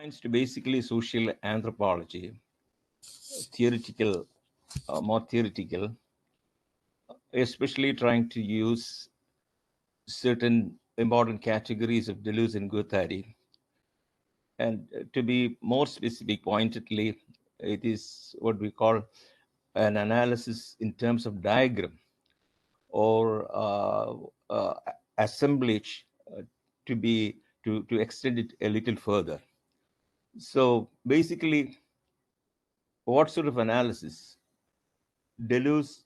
To basically social anthropology, theoretical, more theoretical, especially trying to use certain important categories of Deleuze and Guattari. And to be more specific, pointedly, it is what we call an analysis in terms of diagram or assemblage to be to extend it a little further. So basically, what sort of analysis Deleuze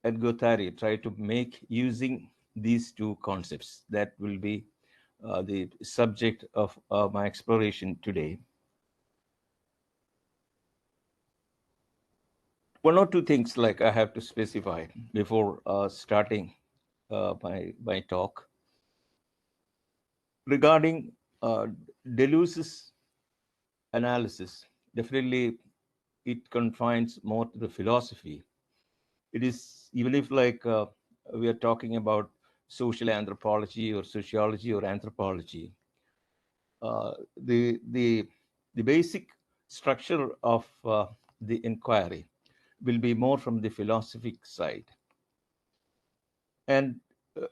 and Guattari try to make using these two concepts? That will be the subject of my exploration today. One or two things like I have to specify before starting my talk regarding uh, Deleuze's analysis. Definitely, it confines more to the philosophy. It is even if like we are talking about social anthropology or sociology or anthropology, uh, the the the basic structure of the inquiry will be more from the philosophic side, and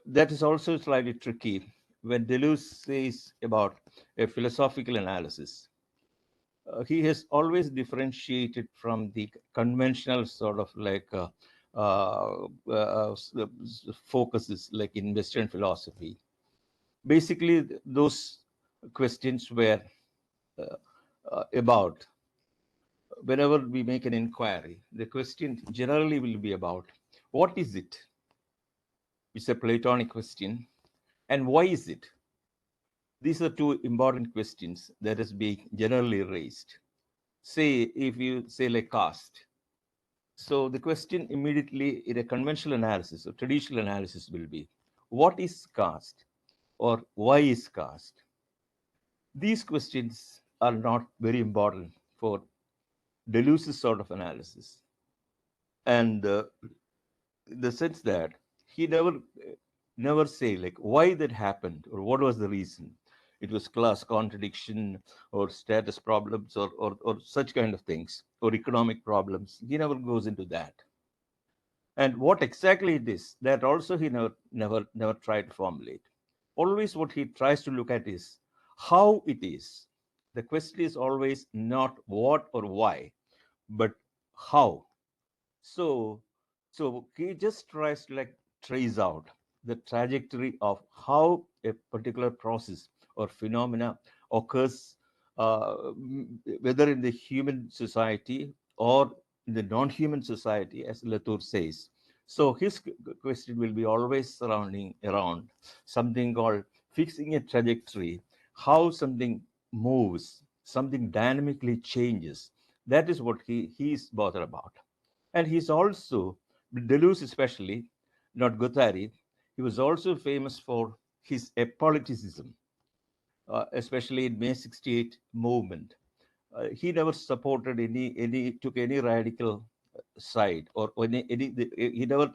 that is also slightly tricky when Deleuze says about a philosophical analysis. He has always differentiated from the conventional sort of like focuses like in Western philosophy. Basically, those questions were uh, about whenever we make an inquiry, the question generally will be about what is it? It's a Platonic question. And why is it? These are two important questions that is being generally raised. Say, if you say like caste, so the question immediately in a conventional analysis or traditional analysis will be, what is caste or why is caste? These questions are not very important for Deleuze's sort of analysis. And the sense that he never say like why that happened or what was the reason. It was class contradiction or status problems or such kind of things or economic problems. He never goes into that. And what exactly it is, that also he never tried to formulate. Always what he tries to look at is how it is. The question is always not what or why, but how. So, so he just tries to like trace out the trajectory of how a particular process or phenomena occurs, whether in the human society or in the non-human society, as Latour says. So his question will be always surrounding around something called fixing a trajectory, how something moves, something dynamically changes. That is what he is bothered about. And he's also, Deleuze especially, not Guattari, he was also famous for his apoliticism, especially in May 68 movement. He never supported took any radical side or he never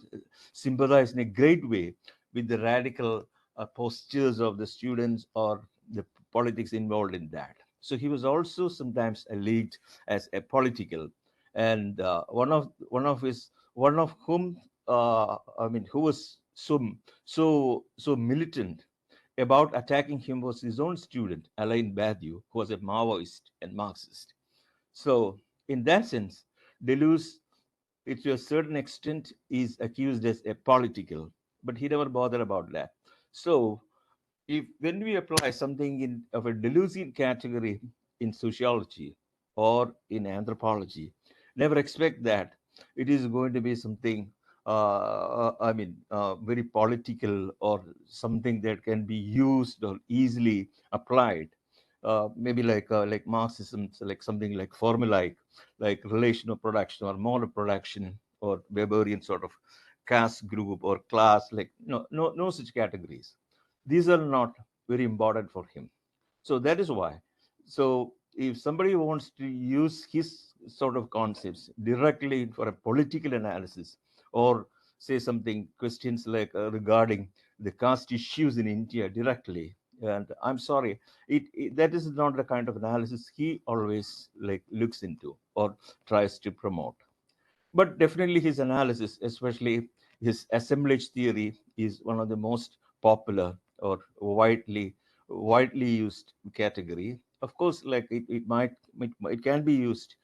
sympathized in a great way with the radical postures of the students or the politics involved in that. So he was also sometimes alleged as a political, and one of whom I mean who was so militant about attacking him was his own student, Alain Badiou, who was a Maoist and Marxist. So, in that sense, Deleuze, to a certain extent, is accused as a political, but he never bothered about that. So, if when we apply something in of a Deleuzian category in sociology or in anthropology, never expect that it is going to be something very political or something that can be used or easily applied. Maybe like Marxism, so like something like formulaic, like relation of production or mode of production or Weberian sort of caste group or class, like no such categories. These are not very important for him. So that is why. So if somebody wants to use his sort of concepts directly for a political analysis, or say something questions like regarding the caste issues in India directly, And I'm sorry, that is not the kind of analysis he always like looks into or tries to promote. But definitely his analysis, especially his assemblage theory, is one of the most popular or widely used category. Of course, like it can be used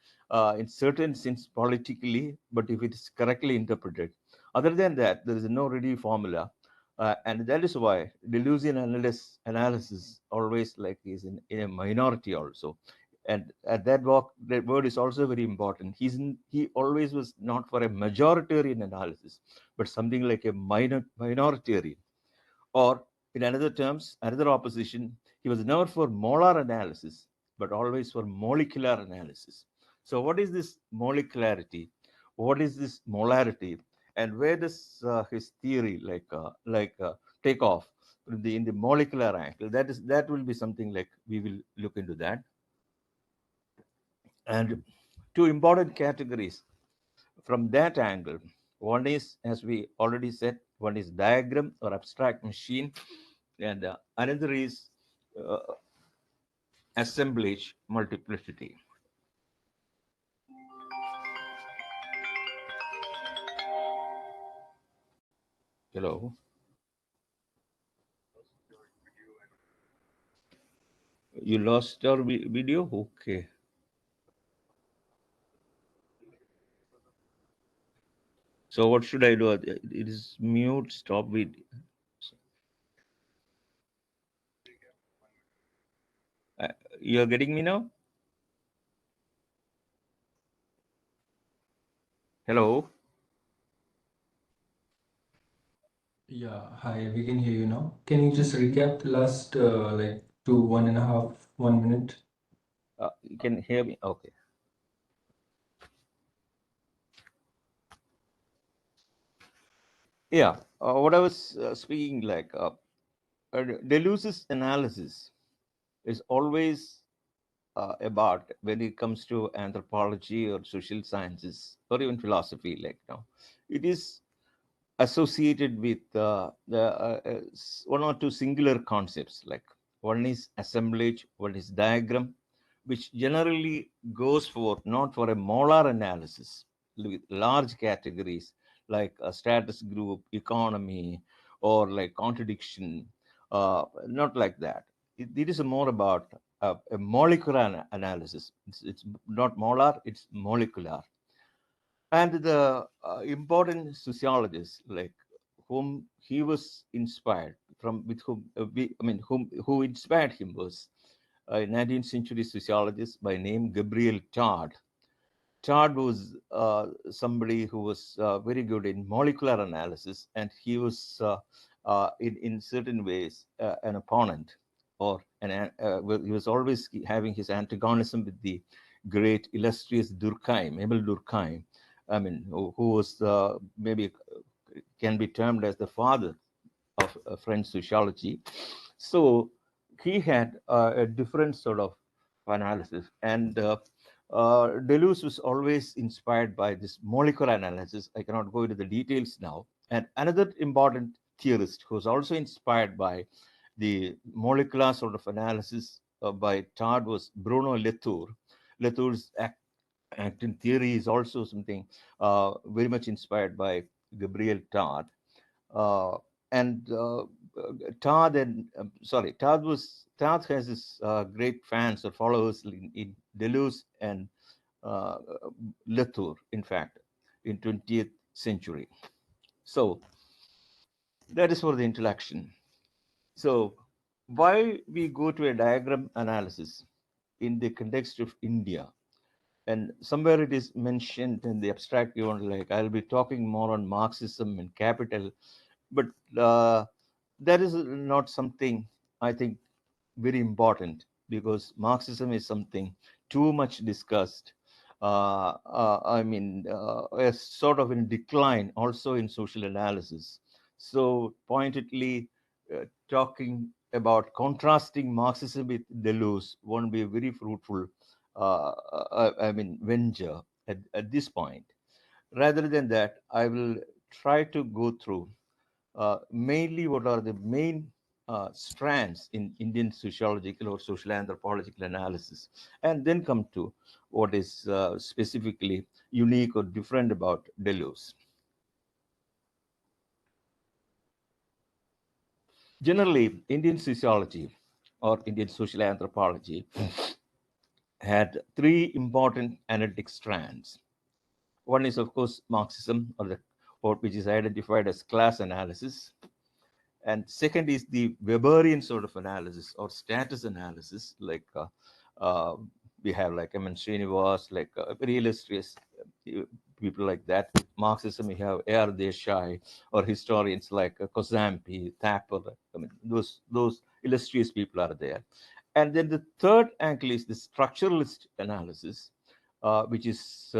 in certain sense politically, but if it is correctly interpreted. Other than that, there is no ready formula, and that is why Deleuzian analysis always like is in a minority also. And that word is also very important. He always was not for a majoritarian analysis, but something like a minoritarian. Or in another terms, another opposition, he was never for molar analysis, but always for molecular analysis. So what is this molecularity? What is this molarity? And where does his theory take off in the molecular angle? That will be something like we will look into that. And two important categories from that angle. One is, as we already said, one is diagram or abstract machine, and another is uh, assemblage multiplicity. Hello, you lost our video? Okay. So what should I do? It is mute, stop video. Uh, you're getting me now? Hello? Yeah, hi, we can hear you now. Can you just recap the last like two, 1.5, 1 minute? You can hear me? Okay. Yeah. What I was speaking Deleuze's analysis is always about when it comes to anthropology or social sciences or even philosophy, it is associated with one or two singular concepts. Like one is assemblage, one is diagram, which generally goes for not for a molar analysis with large categories like a status group, economy, or like contradiction. Not like that. It is more about a molecular analysis. It's not molar; it's molecular. And the important sociologists like whom he was inspired from, with whom I mean who inspired him was a 19th century sociologist by name Gabriel Todd. Todd was somebody who was very good in molecular analysis, and he was in certain ways an opponent, or well, he was always having his antagonism with the great illustrious Durkheim, Emil Durkheim. I mean, who was maybe can be termed as the father of French sociology. So he had a different sort of analysis, and Deleuze was always inspired by this molecular analysis. I cannot go into the details now. And another important theorist who was also inspired by the molecular sort of analysis by Todd was Bruno Latour. Latour's acting theory is also something very much inspired by Gabriel Todd. Uh, and Todd and sorry, Todd has this great fans or followers in Deleuze and uh, Latour, in fact, in 20th century. So that is for the introduction. So why we go to a diagram analysis in the context of India, and somewhere it is mentioned in the abstract given, like I'll be talking more on Marxism and capital, but that is not something I think very important, because Marxism is something too much discussed. A sort of in decline also in social analysis. So, pointedly talking about contrasting Marxism with Deleuze won't be a very fruitful, venture at this point. Rather than that, I will try to go through mainly what are the main strands in Indian sociological or social anthropological analysis, and then come to what is specifically unique or different about Deleuze. Generally, Indian sociology or Indian social anthropology had three important analytic strands. One is, of course, Marxism, or which is identified as class analysis. And second is the Weberian sort of analysis or status analysis, like uh, we have like M. N. Srinivas, like very illustrious people like that. Marxism, we have A.R. Desai, or historians like Kozampi, Thapar. I mean, those illustrious people are there. And then the third angle is the structuralist analysis, which is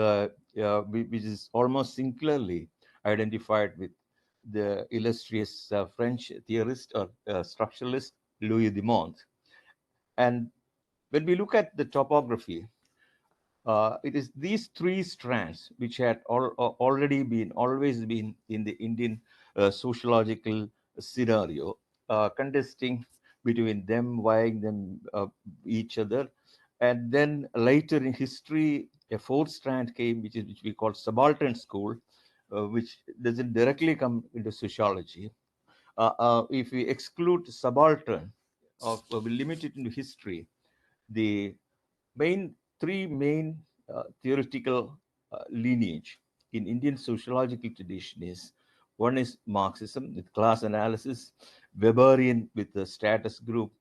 almost singularly identified with the illustrious French theorist or structuralist Louis Dumont. And when we look at the topography, it is these three strands which had always been in the Indian sociological scenario, contesting between them, vying them each other. And then later in history, a fourth strand came, which we call subaltern school, which doesn't directly come into sociology. If we exclude subaltern, or we limit it into history, the three main theoretical lineage in Indian sociological tradition is: one is Marxism with class analysis, Weberian with the status group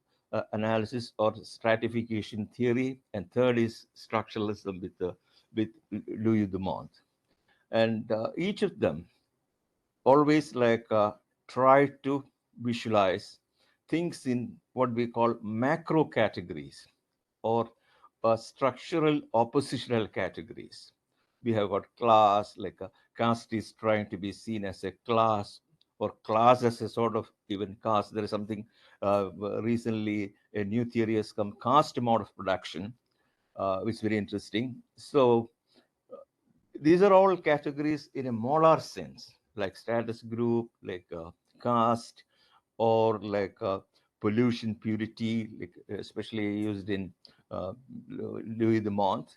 analysis or stratification theory, and third is structuralism with Louis Dumont. And each of them always try to visualize things in what we call macro categories or structural oppositional categories. We have got class, like a caste is trying to be seen as a class, or class as a sort of even caste. There is something recently, a new theory has come, caste mode of production, which is very interesting. So these are all categories in a molar sense, like status group, like caste, or like pollution purity, like especially used in uh, Louis the Month.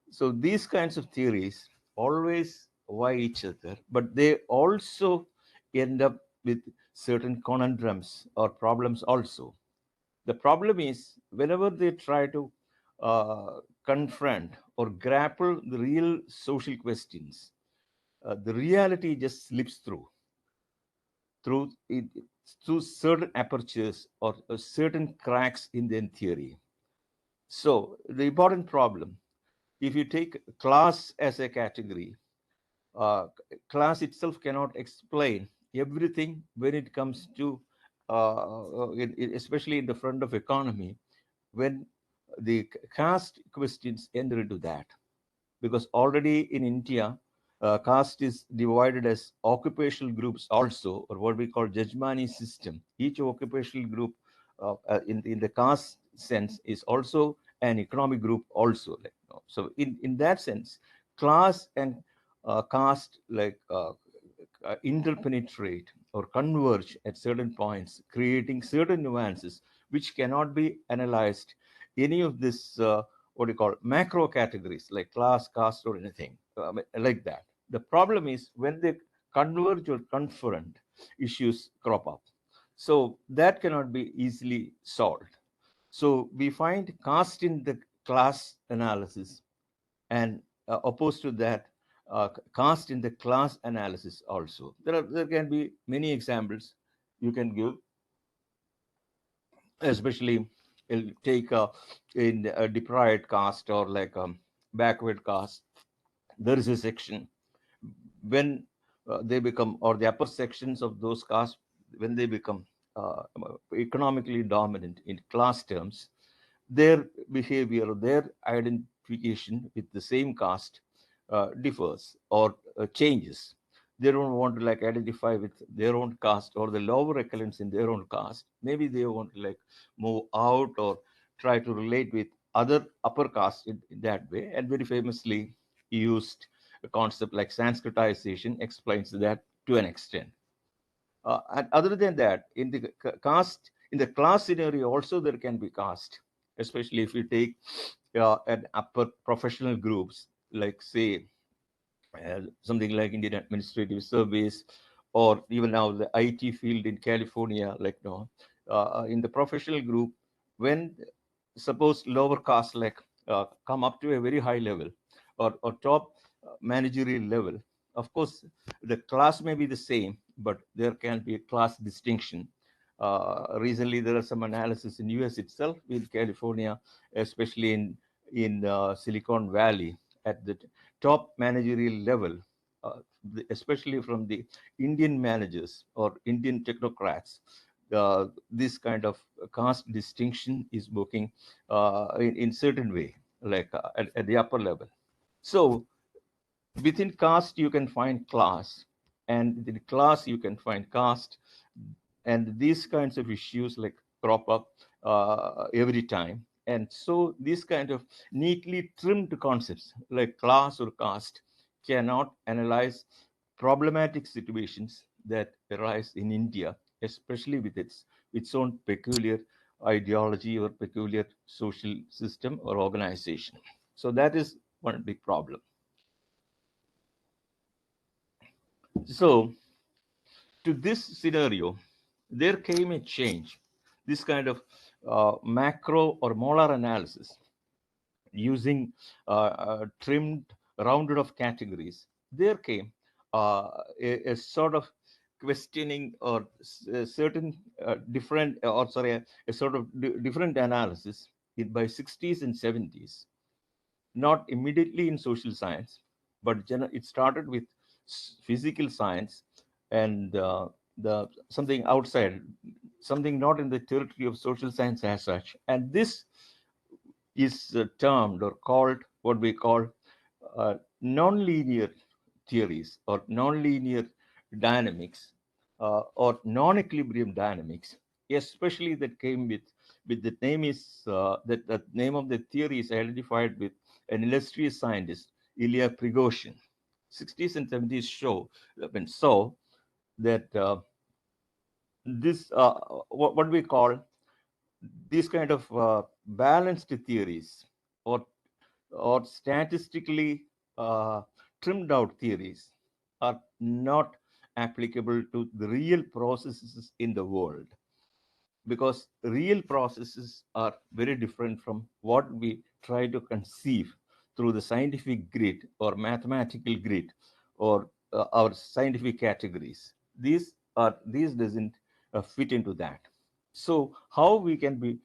So these kinds of theories always vie each other, but they also end up with certain conundrums or problems also. The problem is whenever they try to confront or grapple the real social questions, the reality just slips through it, through certain apertures or certain cracks in the theory. So the important problem, if you take class as a category, uh, class itself cannot explain everything when it comes to, especially in the front of economy, when the caste questions enter into that, because already in India, caste is divided as occupational groups also, or what we call Jajmani system. Each occupational group in the caste sense is also an economic group also. So in that sense, class and caste interpenetrate or converge at certain points, creating certain nuances which cannot be analyzed any of this what do you call macro categories like class, caste, or anything like that. The problem is when they converge or confront, issues crop up. So that cannot be easily solved. So we find caste in the class analysis, and opposed to that, caste in the class analysis also. There can be many examples you can give, especially take in a deprived caste or like backward caste. There is a section when they become, or the upper sections of those castes, when they become uh, economically dominant in class terms, their behavior, their identification with the same caste differs or changes. They don't want to like identify with their own caste or the lower echelons in their own caste. Maybe they want to like move out or try to relate with other upper caste in that way. And very famously used a concept like Sanskritization explains that to an extent. And other than that, in the caste, In the class scenario also there can be caste, especially if you take an upper professional groups, like say something like Indian Administrative Service, or even now the IT field in California, like no, in the professional group, when suppose lower caste like come up to a very high level, or top managerial level, of course the class may be the same, but there can be a class distinction. Recently, there are some analysis in US itself, in California, especially in Silicon Valley, at the top managerial level, uh, especially from the Indian managers or Indian technocrats. This kind of caste distinction is working in certain way, like at the upper level. So within caste you can find class, and within class you can find caste, and these kinds of issues like crop up every time. And so these kind of neatly trimmed concepts like class or caste cannot analyze problematic situations that arise in India, especially with its own peculiar ideology or peculiar social system or organization. So that is one big problem. So to this scenario, there came a change. This kind of macro or molar analysis using trimmed, rounded off categories, there came a sort of questioning or certain different, or sorry, a sort of different analysis by 60s and 70s, not immediately in social science, but it started with physical science, and the something outside, something not in the territory of social science as such. And this is termed or called what we call non-linear theories or non-linear dynamics, or non-equilibrium dynamics, especially that came with the name is that the name of the theory is identified with an illustrious scientist, Ilya Prigozhin. 60s and 70s show when saw that this what we call these kind of balanced theories, or statistically uh, trimmed out theories, are not applicable to the real processes in the world, because real processes are very different from what we try to conceive through the scientific grid or mathematical grid, or our scientific categories. These doesn't fit into that. So how we can be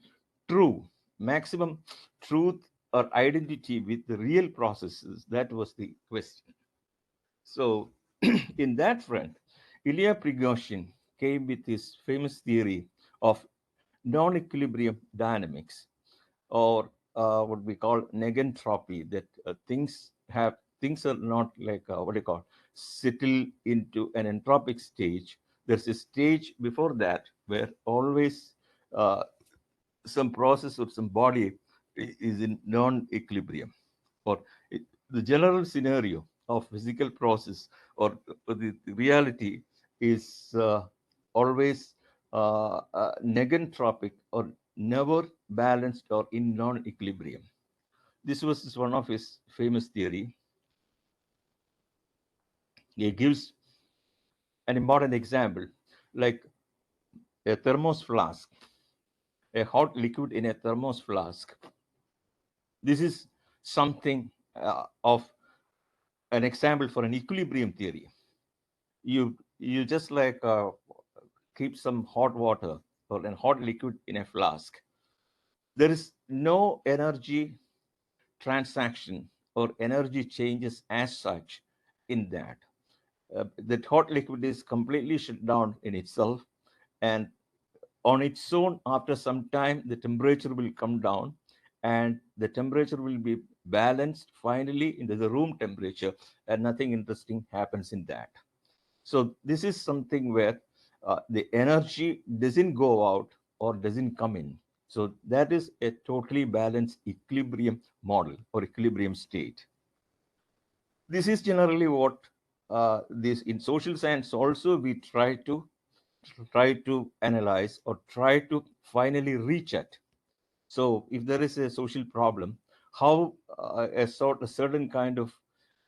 true, maximum truth or identity with the real processes, that was the question. So in that front, Ilya Prigozhin came with his famous theory of non-equilibrium dynamics, or what we call negentropy, that things are not like what do you call settle into an entropic stage. There's a stage before that where always uh, some process or some body is in non-equilibrium, or the general scenario of physical process, or the reality is always negentropic, or never balanced or in non-equilibrium. This was one of his famous theory. He gives an important example, like a thermos flask, a hot liquid in a thermos flask. This is something of an example for an equilibrium theory. You just like keep some hot water or a hot liquid in a flask. There is no energy transaction or energy changes as such in that. That hot liquid is completely shut down in itself, and on its own, after some time, the temperature will come down, and the temperature will be balanced finally into the room temperature, and nothing interesting happens in that. So this is something where the energy doesn't go out or doesn't come in. So that is a totally balanced equilibrium model or equilibrium state. This is generally what this in social science also we try to try to analyze or try to finally reach at. So if there is a social problem, how a certain kind of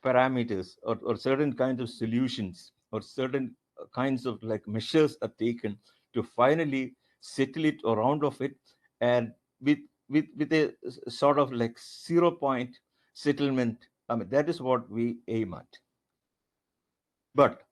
parameters or certain kinds of solutions or certain kinds of like measures are taken to finally settle it or round of it, and with with a sort of like 0 point settlement. I mean, that is what we aim at. But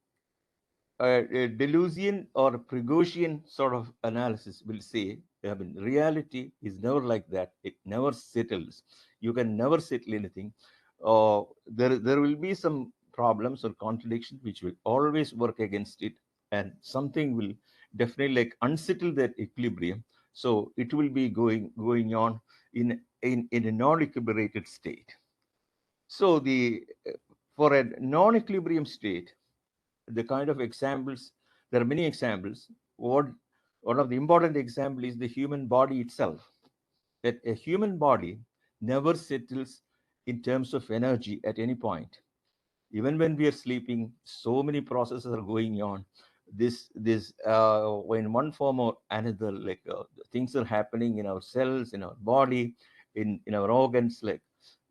a Deleuzian or Prigogine sort of analysis will say, I mean, reality is never like that. It never settles. You can never settle anything. There will be some problems or contradictions which will always work against it, and something will definitely like unsettle that equilibrium. So it will be going on in a non-equilibrated state. So the for a non-equilibrium state, the kind of examples, there are many examples. One of the important example is the human body itself, that a human body never settles in terms of energy at any point. Even when we are sleeping, so many processes are going on. This in one form or another, like things are happening in our cells, in our body, in our organs, like,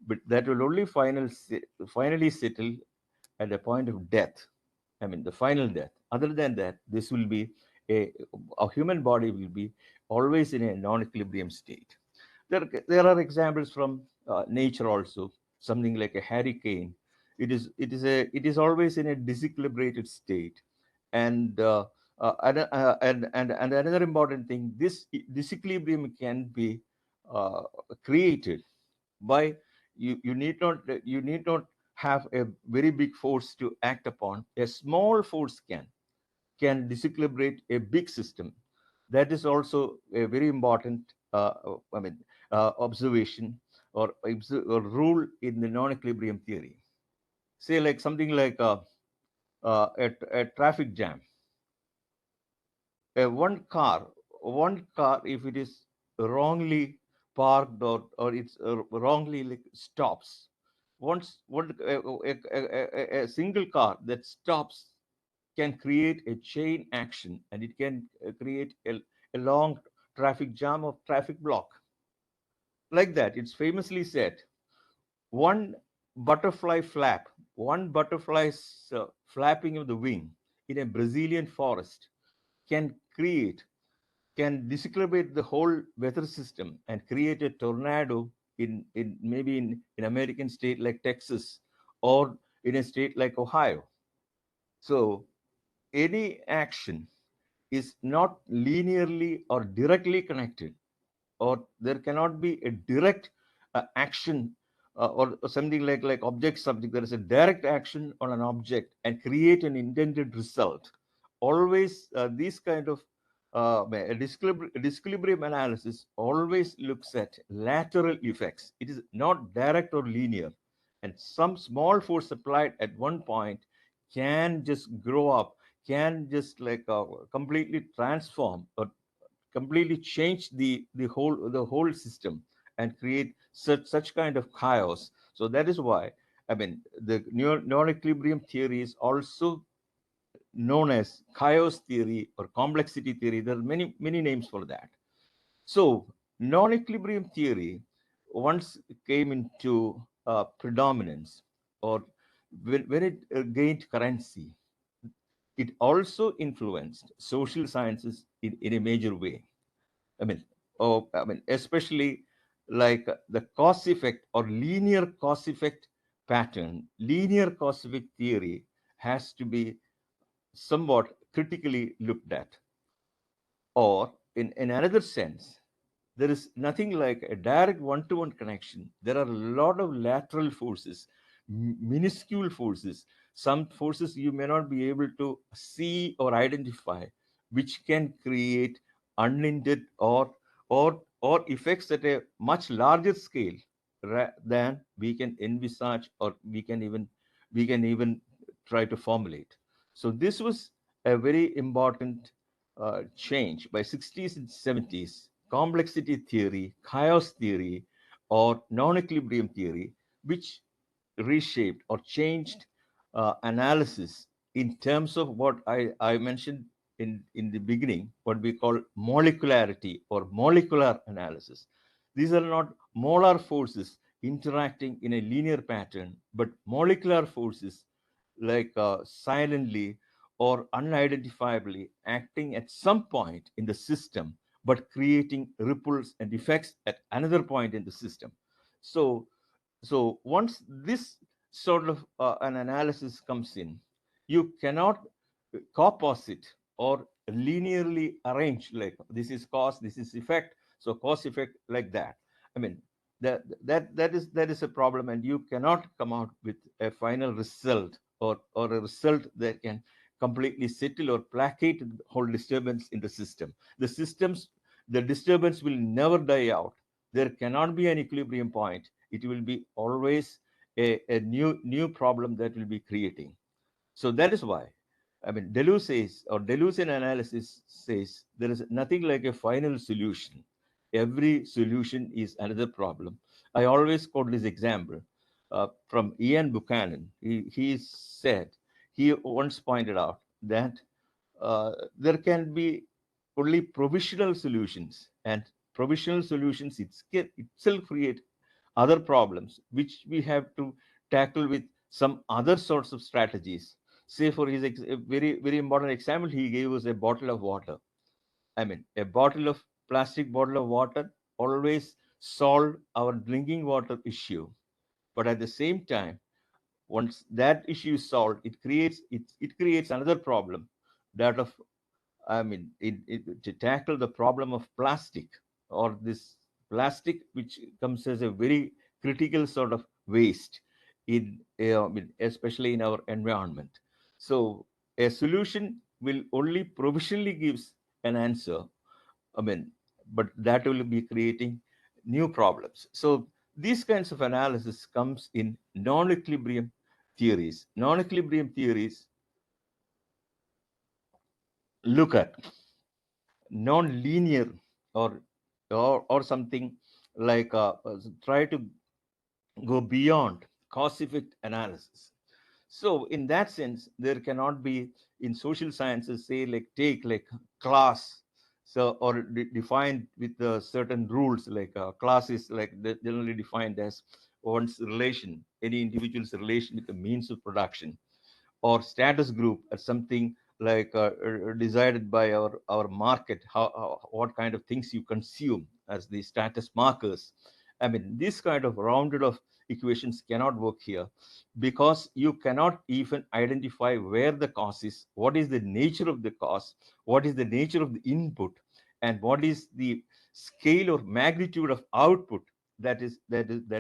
but that will only finally settle at a point of death. I mean, the final death. Other than that, this will be a, a human body will be always in a non-equilibrium state. There are examples from nature also. Something like a hurricane. It is always in a disequilibrated state, and and another important thing, this disequilibrium can be uh, created by you need not have a very big force to act upon. A small force can disequilibrate a big system. That is also a very important I mean observation or rule in the non-equilibrium theory. Say like something like a traffic jam. One car, if it is wrongly parked or it's wrongly like stops, once one a single car that stops can create a chain action, and it can create a long traffic jam or traffic block. Like that, it's famously said, one butterfly flap, one butterfly's flapping of the wing in a Brazilian forest can create can disequilibrate the whole weather system and create a tornado in maybe in American state like Texas, or in a state like Ohio. So any action is not linearly or directly connected, or there cannot be a direct action or something like object subject. There is a direct action on an object and create an intended result. Always these kind of a disequilibrium analysis always looks at lateral effects. It is not direct or linear, and some small force applied at one point can just grow up, can just like completely transform or completely change the whole system and create such kind of chaos. So that is why, I mean, the non-equilibrium theory is also known as chaos theory or complexity theory. There are many names for that. So non-equilibrium theory once came into predominance, or when it gained currency, it also influenced social sciences in a major way. I mean, especially like the cause effect or linear cause effect pattern, linear cause effect theory has to be somewhat critically looked at. Or in another sense, there is nothing like a direct one-to-one connection. There are a lot of lateral forces, minuscule forces, some forces you may not be able to see or identify, which can create unintended or effects at a much larger scale than we can envisage, or we can even try to formulate. So this was a very important change by 60s and 70s. Complexity theory, chaos theory, or non-equilibrium theory, which reshaped or changed analysis in terms of what I mentioned in the beginning, what we call molecularity or molecular analysis. These are not molar forces interacting in a linear pattern, but molecular forces like silently or unidentifiably acting at some point in the system, but creating ripples and effects at another point in the system. So, so once this sort of an analysis comes in, you cannot composite or linearly arrange like this is cause, this is effect, so cause effect like that. I mean, that is a problem, and you cannot come out with a final result or a result that can completely settle or placate the whole disturbance in the system. The disturbance will never die out. There cannot be an equilibrium point. It will be always a new problem that will be creating. So that is why, I mean, Deleuze says, or Deleuzian analysis says, there is nothing like a final solution. Every solution is another problem. I always quote this example from Ian Buchanan. He said, he once pointed out that there can be only provisional solutions, and provisional solutions itself create other problems which we have to tackle with some other sorts of strategies. Say for his a very important example he gave was a bottle of water. I mean, a bottle of plastic bottle of water always solve our drinking water issue, but at the same time, once that issue is solved, it creates another problem, that of, I mean, to tackle the problem of plastic, or this plastic which comes as a very critical sort of waste in, I mean, especially in our environment. So a solution will only provisionally gives an answer. I mean, but that will be creating new problems. So these kinds of analysis comes in non-equilibrium theories. Non-equilibrium theories look at non-linear, or or something like try to go beyond cause effect analysis. So in that sense, there cannot be, in social sciences, say like take like class, so or defined with certain rules, like class is like generally defined as one's relation, any individual's relation with the means of production, or status group as something like decided by our market, what kind of things you consume as the status markers. I mean, this kind of rounded off equations cannot work here, because you cannot even identify where the cause is, what is the nature of the cause, what is the nature of the input, and what is the scale or magnitude of output that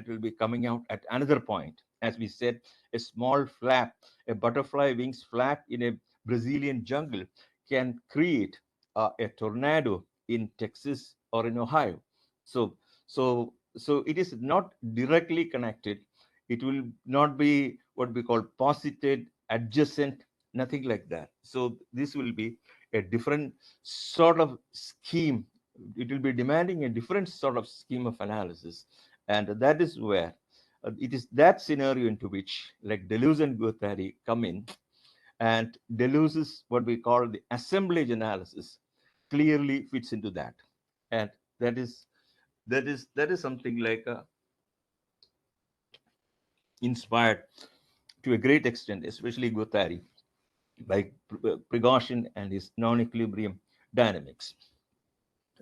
will be coming out at another point. As we said, a small flap, a butterfly wings flap in a Brazilian jungle can create a tornado in Texas or in Ohio. So, so it is not directly connected. It will not be what we call posited, adjacent, nothing like that. So this will be a different sort of scheme. It will be demanding a different sort of scheme of analysis, and that is where it is that scenario into which like Deleuze and Guattari come in, and Deleuze's what we call the assemblage analysis clearly fits into that, and that is that is something like inspired to a great extent, especially Guattari, by Prigozhin and his non-equilibrium dynamics.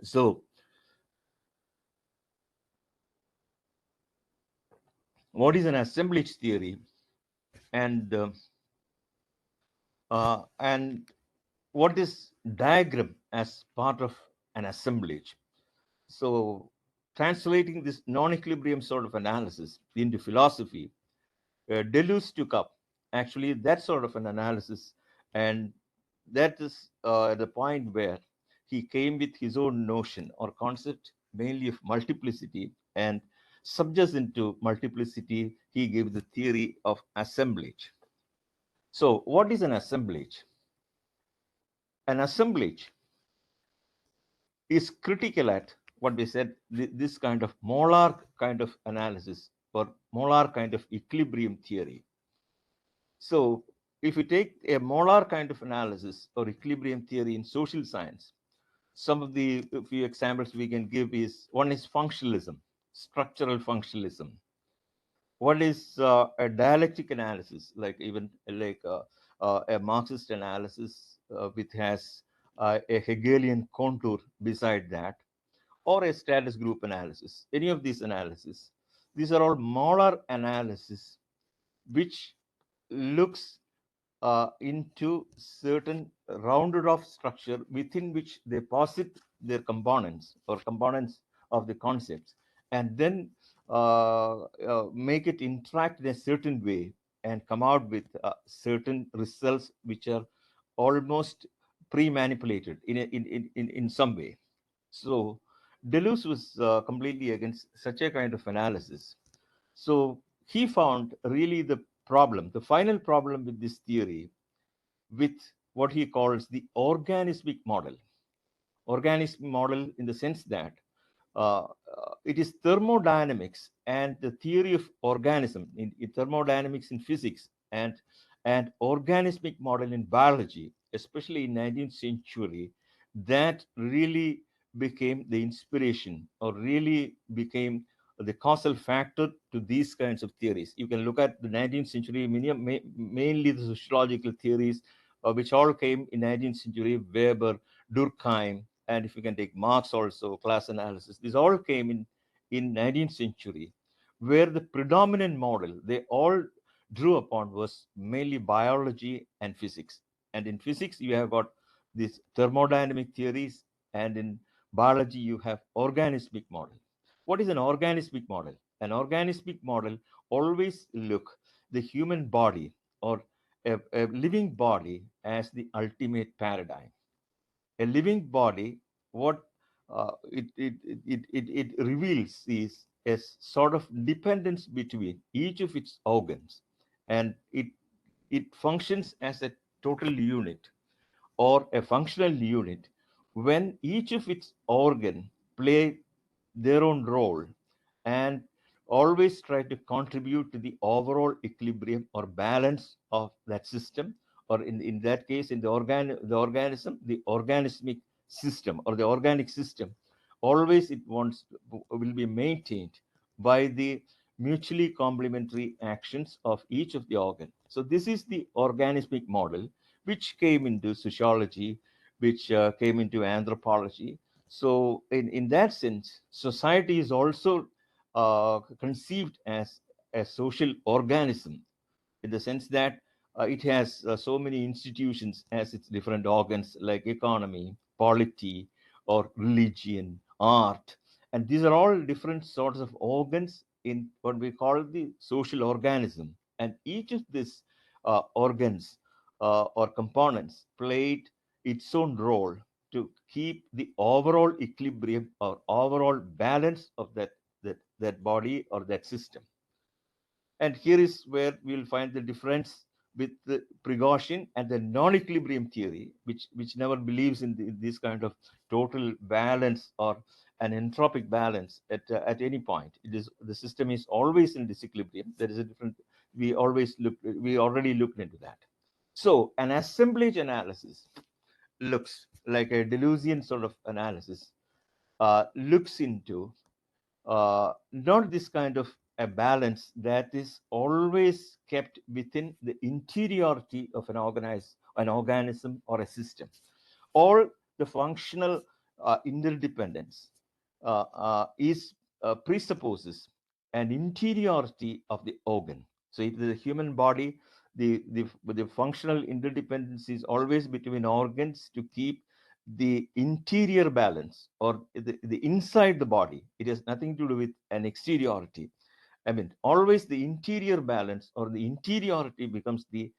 So, what is an assemblage theory, and and what is diagram as part of an assemblage? So, translating this non-equilibrium sort of analysis into philosophy, Deleuze took up actually that sort of an analysis, and that is the point where he came with his own notion or concept, mainly of multiplicity, and subjacent to multiplicity, he gave the theory of assemblage. So, what is an assemblage? An assemblage is critical at what we said, this kind of molar kind of analysis or molar kind of equilibrium theory. So, if you take a molar kind of analysis or equilibrium theory in social science, some of the few examples we can give is, one is functionalism, structural functionalism. One is a dialectic analysis, like even like a Marxist analysis, which has a Hegelian contour beside that, or a status group analysis. Any of these analyses, these are all molar analysis, which looks into certain rounded off structure within which they posit their components or components of the concepts, and then make it interact in a certain way and come out with certain results which are almost pre-manipulated in some way. So Deleuze was completely against such a kind of analysis. So he found really the final problem with this theory, with what he calls the organismic model. Organismic model in the sense that it is thermodynamics and the theory of organism in thermodynamics in physics, and organismic model in biology, especially in 19th century, that really became the inspiration or really became the causal factor to these kinds of theories. You can look at the 19th century, mainly the sociological theories, which all came in 19th century: Weber, Durkheim, and if you can take Marx also, class analysis. These all came in 19th century, where the predominant model they all drew upon was mainly biology and physics. And in physics, you have got these thermodynamic theories, and in biology, you have organismic model. What is an organismic model? An organismic model always look the human body or a living body as the ultimate paradigm. A living body, what it reveals is a sort of dependence between each of its organs, and it functions as a total unit or a functional unit when each of its organ play their own role and always try to contribute to the overall equilibrium or balance of that system, or in that case, in the organism, the organismic system or the organic system, always it wants will be maintained by the mutually complementary actions of each of the organ. So this is the organismic model which came into sociology, which came into anthropology. So in that sense, society is also conceived as a social organism, in the sense that it has so many institutions as its different organs, like economy, polity, or religion, art. And these are all different sorts of organs in what we call the social organism. And each of these organs or components played its own role to keep the overall equilibrium or overall balance of that body or that system. And here is where we'll find the difference with the precaution and the non-equilibrium theory, which never believes in this kind of total balance or an entropic balance at any point. It is the system is always in disequilibrium. There is a different. We already looked into that. So an assemblage analysis looks like a Deleuzian sort of analysis, looks into not this kind of a balance that is always kept within the interiority of an organism or a system, or the functional interdependence is presupposes an interiority of the organ. So if the human body, the functional interdependence is always between organs to keep the interior balance, or the inside the body. It has nothing to do with an exteriority. I mean, always the interior balance or the interiority becomes the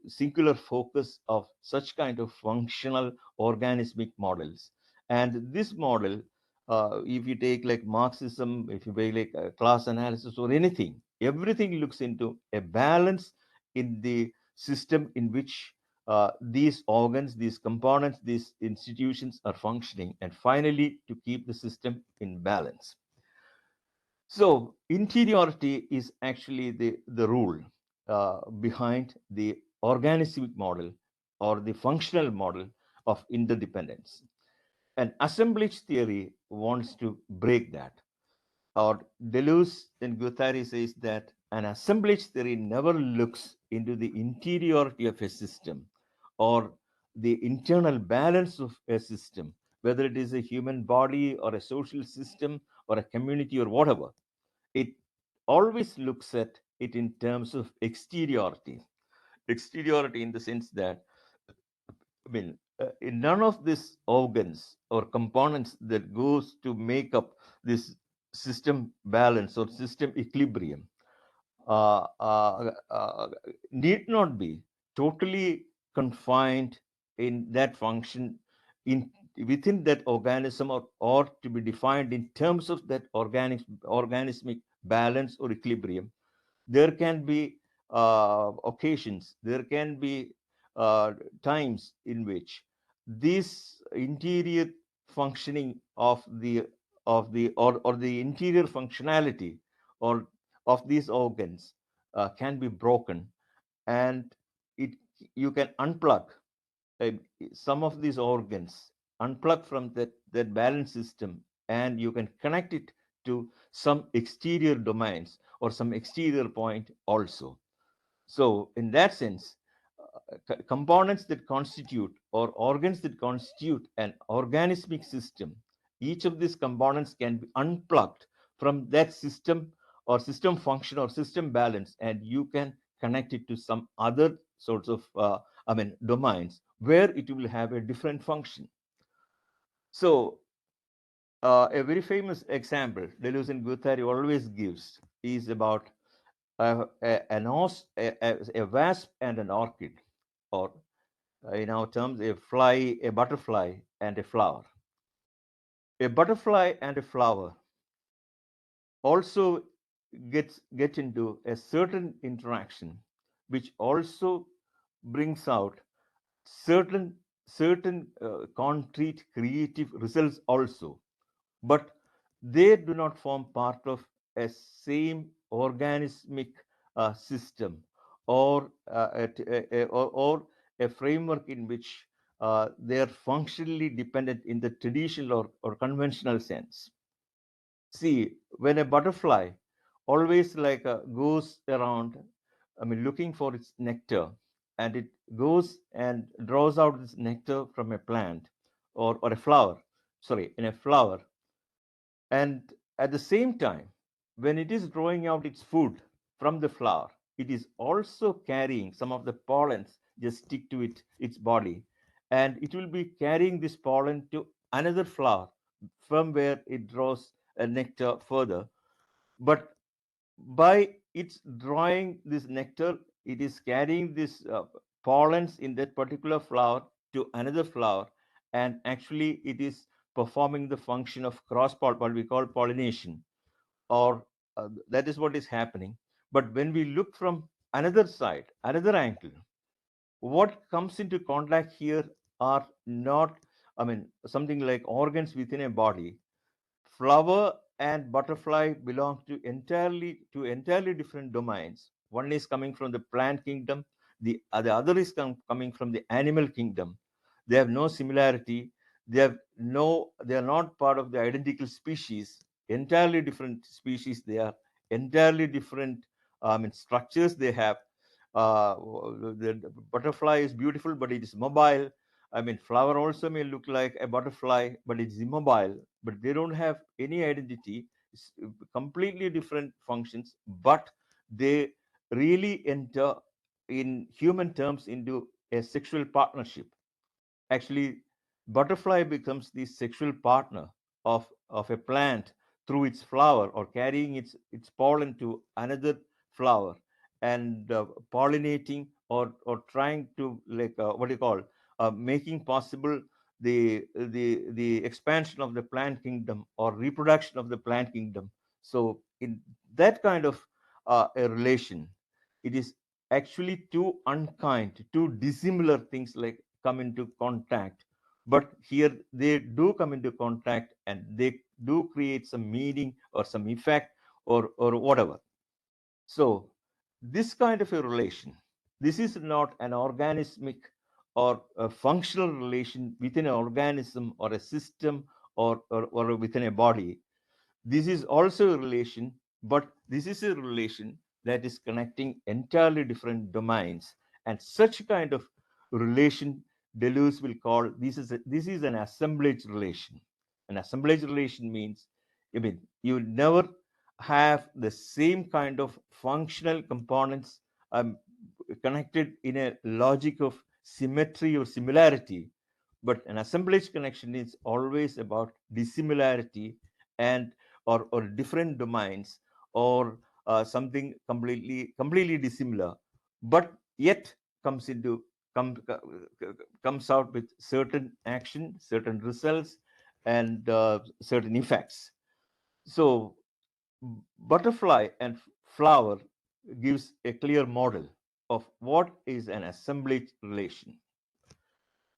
singular focus of such kind of functional organismic models. And this model, if you take like Marxism, if you take like class analysis or anything, everything looks into a balance in the system in which these organs, these components, these institutions are functioning, and finally to keep the system in balance. So interiority is actually the rule. behind the organismic model or the functional model of interdependence. And assemblage theory wants to break that. Or Deleuze and Guattari says that an assemblage theory never looks into the interiority of a system or the internal balance of a system, whether it is a human body or a social system or a community or whatever. It always looks at it in terms of exteriority. Exteriority in the sense that, I mean, in none of these organs or components that goes to make up this system balance or system equilibrium uh, uh, uh, need not be totally confined in that function in within that organism, or to be defined in terms of that organismic balance or equilibrium. There can be occasions, there can be uh, times in which this interior functioning or the interior functionality or of these organs can be broken, and it you can unplug uh, some of these organs, unplug from that balance system, and you can connect it to some exterior domains or some exterior point also. So in that sense, components that constitute or organs that constitute an organismic system, each of these components can be unplugged from that system or system function or system balance, and you can connect it to some other sorts of domains where it will have a different function. So a very famous example Deleuze and Guattari always gives is about a wasp and an orchid, or in our terms, a fly, a butterfly, and a flower. A butterfly and a flower also get into a certain interaction, which also brings out certain concrete creative results also, but they do not form part of a same organismic system, or or a framework in which they are functionally dependent in the traditional or conventional sense. See, when a butterfly always goes around, I mean, looking for its nectar, and it goes and draws out this nectar from a plant or a flower, sorry, in a flower, and at the same time, when it is drawing out its food from the flower, it is also carrying some of the pollens just stick to its body, and it will be carrying this pollen to another flower from where it draws a nectar further. But by its drawing this nectar, it is carrying this pollens in that particular flower to another flower, and actually it is performing the function of what we call pollination, or that is what is happening. But when we look from another side, another angle, what comes into contact here are not, I mean, something like organs within a body. Flower and butterfly belong to entirely different domains. One is coming from the plant kingdom, the other is coming from the animal kingdom. They have no similarity. They are not part of the identical species. Entirely different species. They are entirely different. Structures they have. The butterfly is beautiful, but it is mobile. I mean, flower also may look like a butterfly, but it's immobile. But they don't have any identity. It's completely different functions, but they really enter, in human terms, into a sexual partnership. Actually, butterfly becomes the sexual partner of a plant through its flower, or carrying its pollen to another flower, and pollinating, or trying to, what do you call, making possible the expansion of the plant kingdom or reproduction of the plant kingdom. So in that kind of a relation, it is actually two unkind, two dissimilar things like come into contact. But here they do come into contact, and they do create some meaning or some effect, or whatever. So This kind of a relation, this is not an organismic or a functional relation within an organism or a system or within a body. This is also a relation, but this is a relation that is connecting entirely different domains. And such kind of relation, Deleuze will call this is an assemblage relation. An assemblage relation means, I mean, you never have the same kind of functional components um, connected in a logic of symmetry or similarity, but an assemblage connection is always about dissimilarity and or different domains or something completely dissimilar, but yet comes into come, comes out with certain action, certain results, and certain effects. So butterfly and flower gives a clear model of what is an assemblage relation.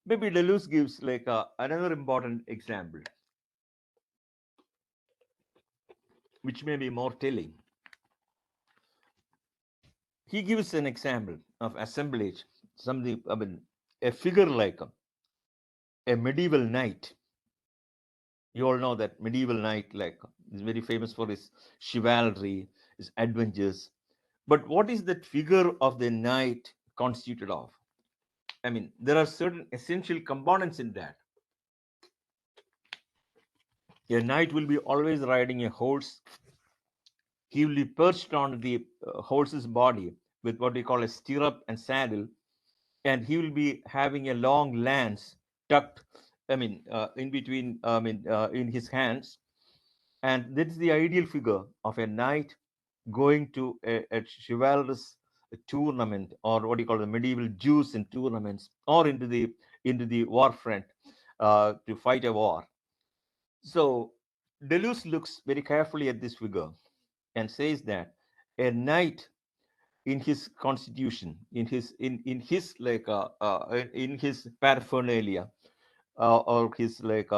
Maybe Deleuze gives like another important example, which may be more telling. He gives an example of assemblage, something, I mean, a figure like a medieval knight. You all know that medieval knight, like, is very famous for his chivalry, his adventures. But what is that figure of the knight constituted of? I mean, there are certain essential components in that. A knight will be always riding a horse. He will be perched on the horse's body with what we call a stirrup and saddle, and he will be having a long lance tucked, I mean, in between, in his hands. And that's the ideal figure of a knight going to a chivalrous tournament, or what you call the medieval Jews in tournaments, or into the war front to fight a war. So Deleuze looks very carefully at this figure and says that a knight in his constitution, in his like in his paraphernalia or his like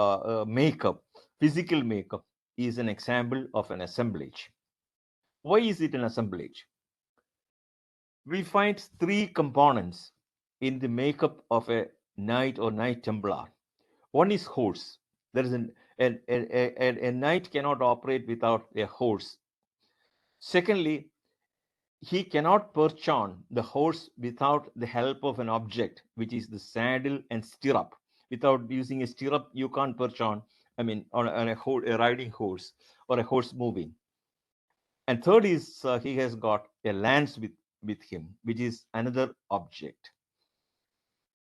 makeup, physical makeup, is an example of an assemblage. Why is it an assemblage? We find three components in the makeup of a knight or knight templar. One is horse. There is a knight cannot operate without a horse. Secondly, he cannot perch on the horse without the help of an object, which is the saddle and stirrup. Without using a stirrup, you can't perch on, I mean, on a riding horse or a horse moving. And third is he has got a lance with him, which is another object.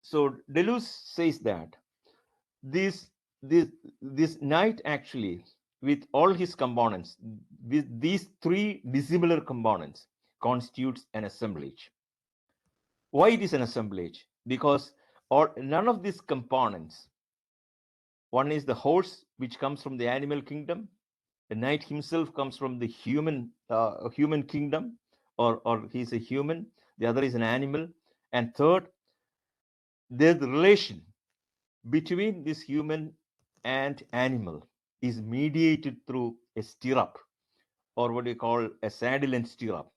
So Deleuze says that this this this knight actually, with all his components, with these three dissimilar components, constitutes an assemblage. Why it is an assemblage? Because none of these components, one is the horse, which comes from the animal kingdom. The knight himself comes from the human kingdom, or he's a human. The other is an animal. And third, there's the relation between this human and animal is mediated through a stirrup, or what we call a saddle and stirrup.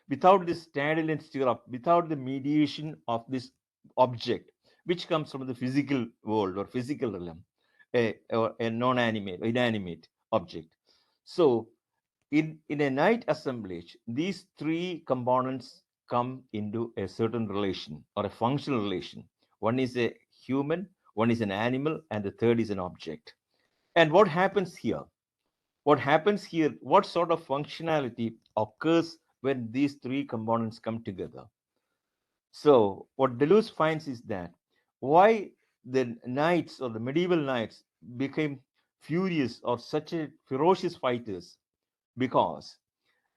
Without this saddle and stirrup, without the mediation of this object, which comes from the physical world or physical realm, or a non-animate, inanimate object. So, in a night assemblage, these three components come into a certain relation or a functional relation. One is a human, one is an animal, and the third is an object. And what happens here? What happens here? What sort of functionality occurs when these three components come together? So, what Deleuze finds is that why the knights or the medieval knights became furious or such a ferocious fighters, because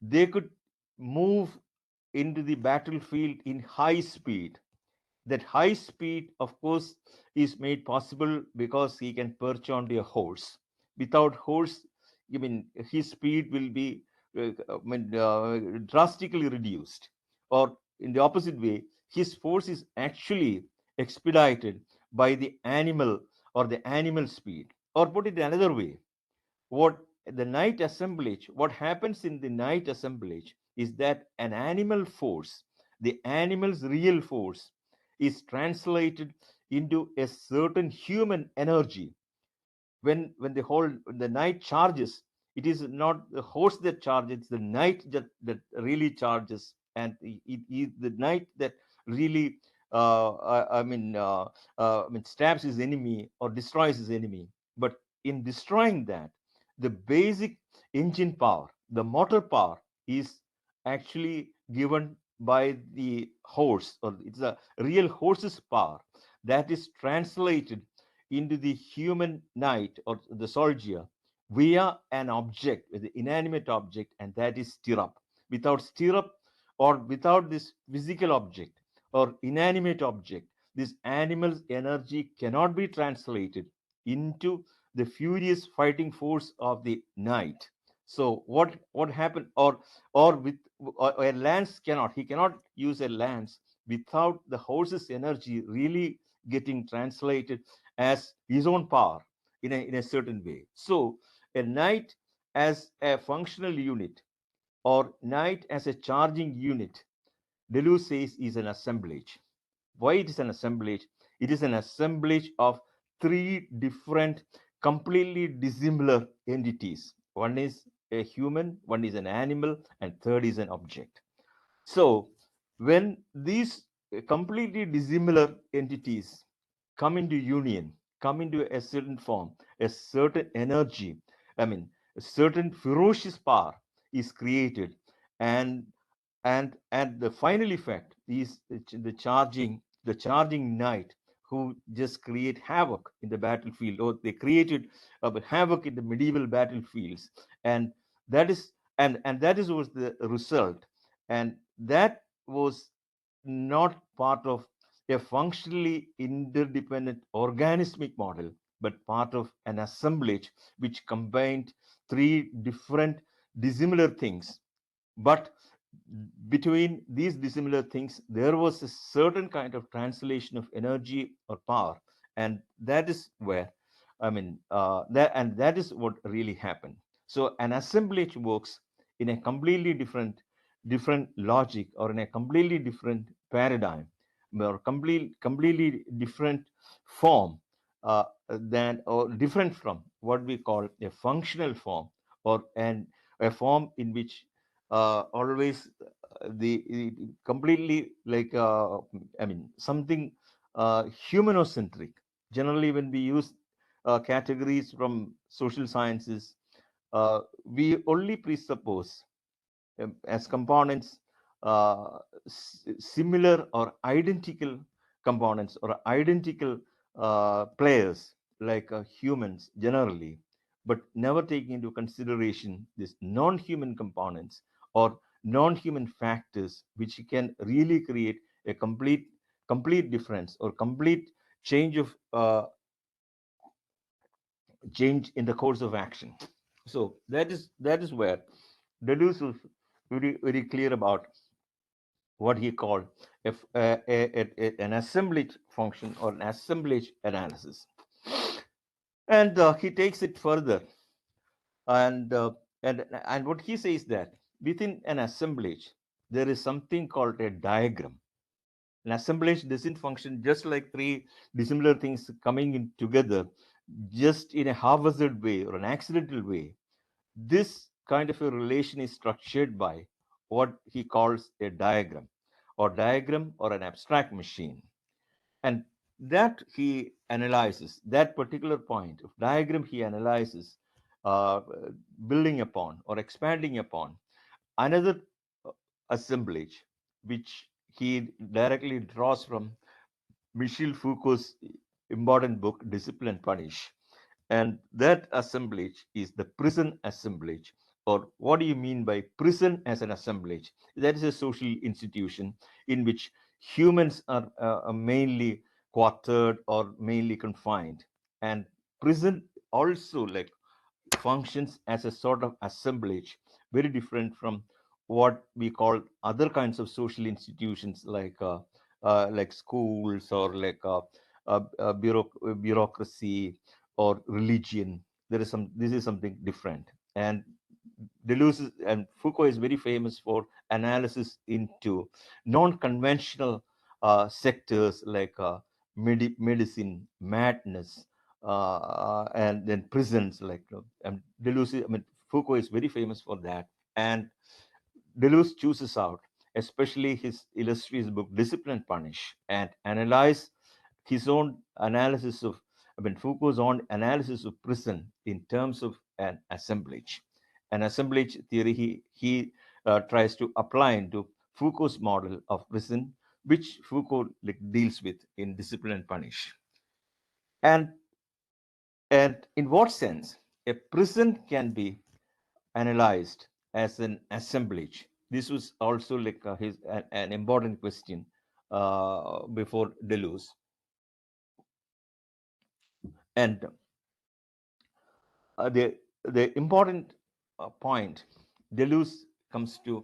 they could move into the battlefield in high speed. That high speed, of course, is made possible because he can perch onto a horse. Without horse, I mean, his speed will be drastically reduced. Or in the opposite way, his force is actually expedited by the animal or the animal speed. Or put it another way, what the night assemblage, what happens in the night assemblage is that an animal force, the animal's real force, is translated into a certain human energy. When the night charges, it is not the horse that charges, it's the night that really charges, and the night that really stabs his enemy or destroys his enemy. But in destroying that, the basic engine power, the motor power, is actually given by the horse, or it's a real horse's power that is translated into the human knight or the soldier via an object, the inanimate object, and that is stirrup. Without stirrup, or without this physical object or inanimate object, this animal's energy cannot be translated into the furious fighting force of the knight. So what happened, or with or a lance cannot, he cannot use a lance without the horse's energy really getting translated as his own power in a certain way. So a knight as a functional unit, or knight as a charging unit, Deleuze says is an assemblage. Why it is an assemblage? It is an assemblage of three different, completely dissimilar entities. One is a human, one is an animal, and third is an object. So when these completely dissimilar entities come into union, come into a certain form, a certain energy, I mean, a certain ferocious power is created, and the final effect is the charging knight who just create havoc in the battlefield, or they created havoc in the medieval battlefields, and that is that is was the result, and that was not part of a functionally interdependent organismic model, but part of an assemblage which combined three different dissimilar things. But between these dissimilar things, there was a certain kind of translation of energy or power, and that is where, that is what really happened. So an assemblage works in a completely different logic, or in a completely different paradigm, or completely different form, than, or different from what we call a functional form, or a form in which always the completely like something humanocentric. Generally, when we use categories from social sciences, we only presuppose as components similar or identical components, or identical players, like humans generally, but never taking into consideration these non-human components or non-human factors, which can really create a complete difference, or complete change of change in the course of action. So that is where Deleuze was very clear about what he called an assemblage function, or an assemblage analysis. And he takes it further, and what he says, that within an assemblage there is something called a diagram. An assemblage doesn't function just like three dissimilar things coming in together just in a haphazard way or an accidental way. This kind of a relation is structured by what he calls a diagram, or an abstract machine. And that he analyzes, that particular point of diagram he analyzes, uh, building upon or expanding upon another uh, assemblage, which he directly draws from Michel Foucault's important book, Discipline and Punish. And that assemblage is the prison assemblage. Or what do you mean by prison as an assemblage? That is a social institution in which humans are mainly quartered or mainly confined. And prison also like functions as a sort of assemblage, very different from what we call other kinds of social institutions, like schools, or like bureaucracy or religion. There is some. This is something different, and Deleuze and Foucault is very famous for analysis into non-conventional sectors like medicine, madness, and then prisons. Like Deleuze, I mean Foucault is very famous for that, and Deleuze chooses out, especially his illustrious book *Discipline and Punish*, and analyze his own analysis of, I mean, Foucault's own analysis of prison in terms of an assemblage theory. He tries to apply into Foucault's model of prison, which Foucault like, deals with in *Discipline and Punish*. And and in what sense a prison can be analyzed as an assemblage? This was also like an important question before Deleuze. And the important point Deleuze comes to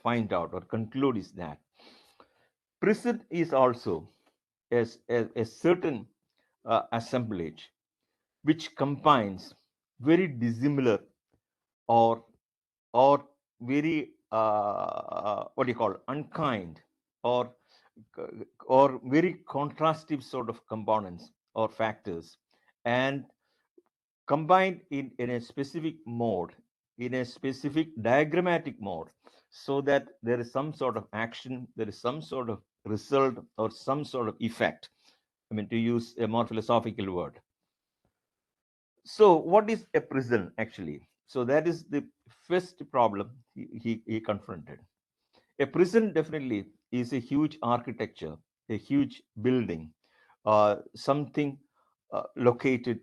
find out or conclude is that prison is also a certain assemblage which combines very dissimilar or or very what do you call unkind or or very contrastive sort of components or factors, and combined in a specific mode, in a specific diagrammatic mode, so that there is some sort of action, there is some sort of result or some sort of effect. I mean, to use a more philosophical word. So, what is a prison actually? So, that is the first problem he confronted. A prison definitely is a huge architecture, a huge building, something located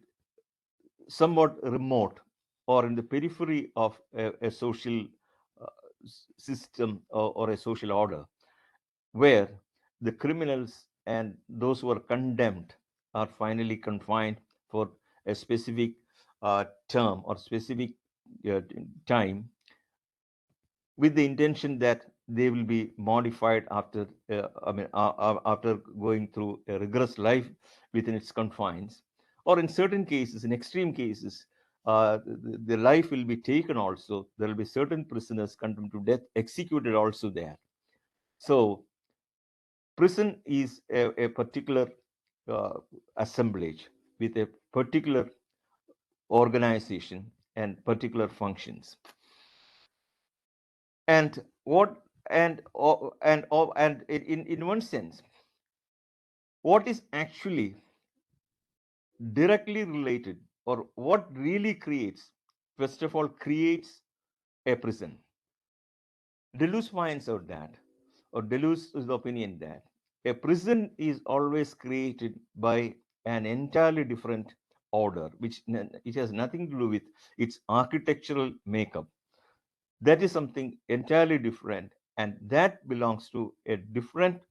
somewhat remote or in the periphery of a social uh, system, or a social order, where the criminals and those who are condemned are finally confined for a specific term or specific uh, time, with the intention that they will be modified after after going through a rigorous life within its confines, or in certain cases, in extreme cases, the life will be taken also. There will be certain prisoners condemned to death executed also there. So prison is a particular uh, assemblage with a particular organization and particular functions. And what and in one sense, what is actually directly related, or what really creates, first of all, creates a prison? Deleuze finds out that, or Deleuze is the opinion that a prison is always created by an entirely different order, which it has nothing to do with its architectural makeup. That is something entirely different, and that belongs to a different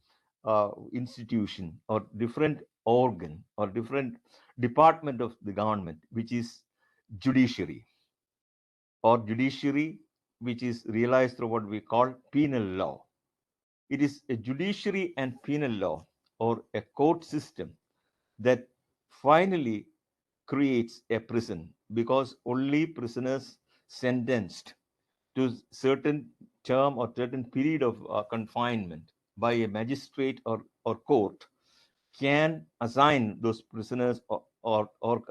institution or different organ or different department of the government, which is judiciary, or judiciary which is realized through what we call penal law. It is a judiciary and penal law, or a court system, that finally creates a prison, because only prisoners sentenced to certain term or certain period of confinement by a magistrate or court can assign those prisoners, or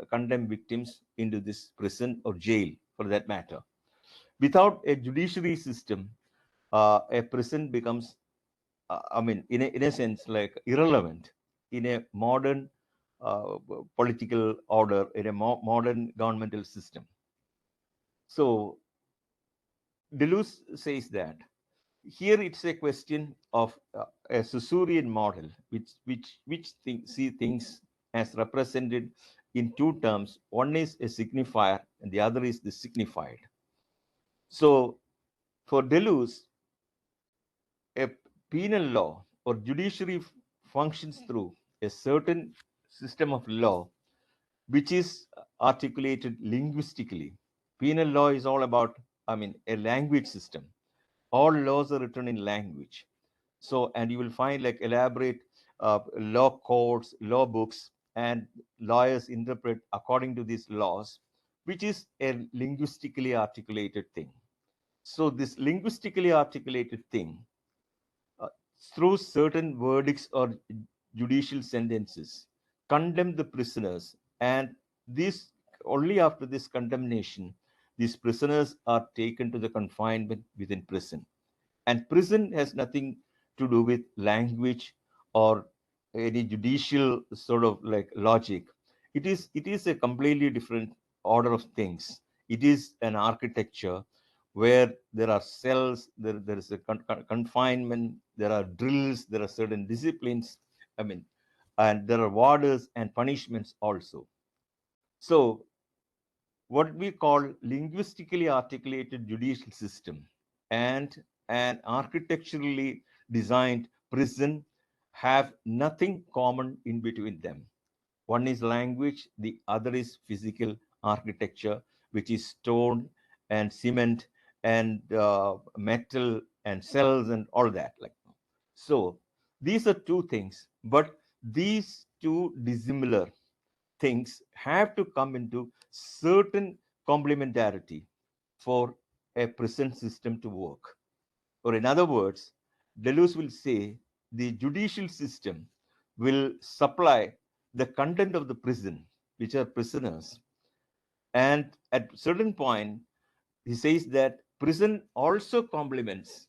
condemn victims into this prison or jail, for that matter. Without a judiciary system, a prison becomes, in a sense, like irrelevant in a modern political order, in a modern governmental system. So Deleuze says that here it's a question of a Saussurean model, which see things as represented in two terms. One is a signifier, and the other is the signified. So for Deleuze, a penal law or judiciary functions through a certain system of law which is articulated linguistically. Penal law is all about, a language system. All laws are written in language. So, and you will find like elaborate law codes, law books, and lawyers interpret according to these laws, which is a linguistically articulated thing. So this linguistically articulated thing, uh, through certain verdicts or judicial sentences, condemn the prisoners, and this only after this condemnation, these prisoners are taken to the confinement within prison. And prison has nothing to do with language or any judicial sort of like logic. It is a completely different order of things. It is an architecture where there are cells, there is a confinement, there are drills, there are certain disciplines. I mean, and there are warders and punishments also. So what we call linguistically articulated judicial system and an architecturally designed prison have nothing common in between them. One is language, the other is physical architecture, which is stone and cement and metal and cells and all that. Like so, these are two things, but these two dissimilar things have to come into certain complementarity for a present system to work. Or, in other words, Deleuze will say the judicial system will supply the content of the prison, which are prisoners. And at certain point, he says that prison also complements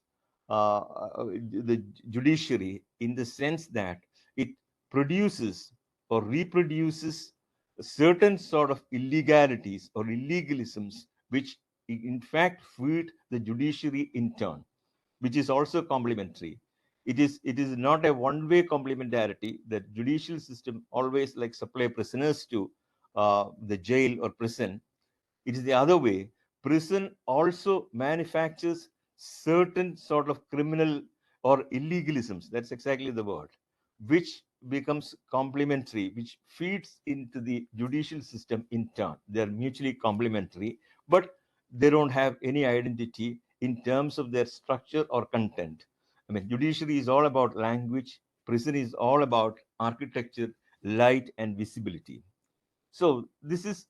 the judiciary in the sense that it produces or reproduces certain sort of illegalities or illegalisms which in fact feed the judiciary in turn, which is also complementary. It is not a one-way complementarity that judicial system always like supply prisoners to the jail or prison. It is the other way. Prison also manufactures certain sort of criminal or illegalisms. That's exactly the word, which becomes complementary, which feeds into the judicial system in turn. They are mutually complementary, but they don't have any identity in terms of their structure or content. I mean, judiciary is all about language, prison is all about architecture, light, and visibility. So this is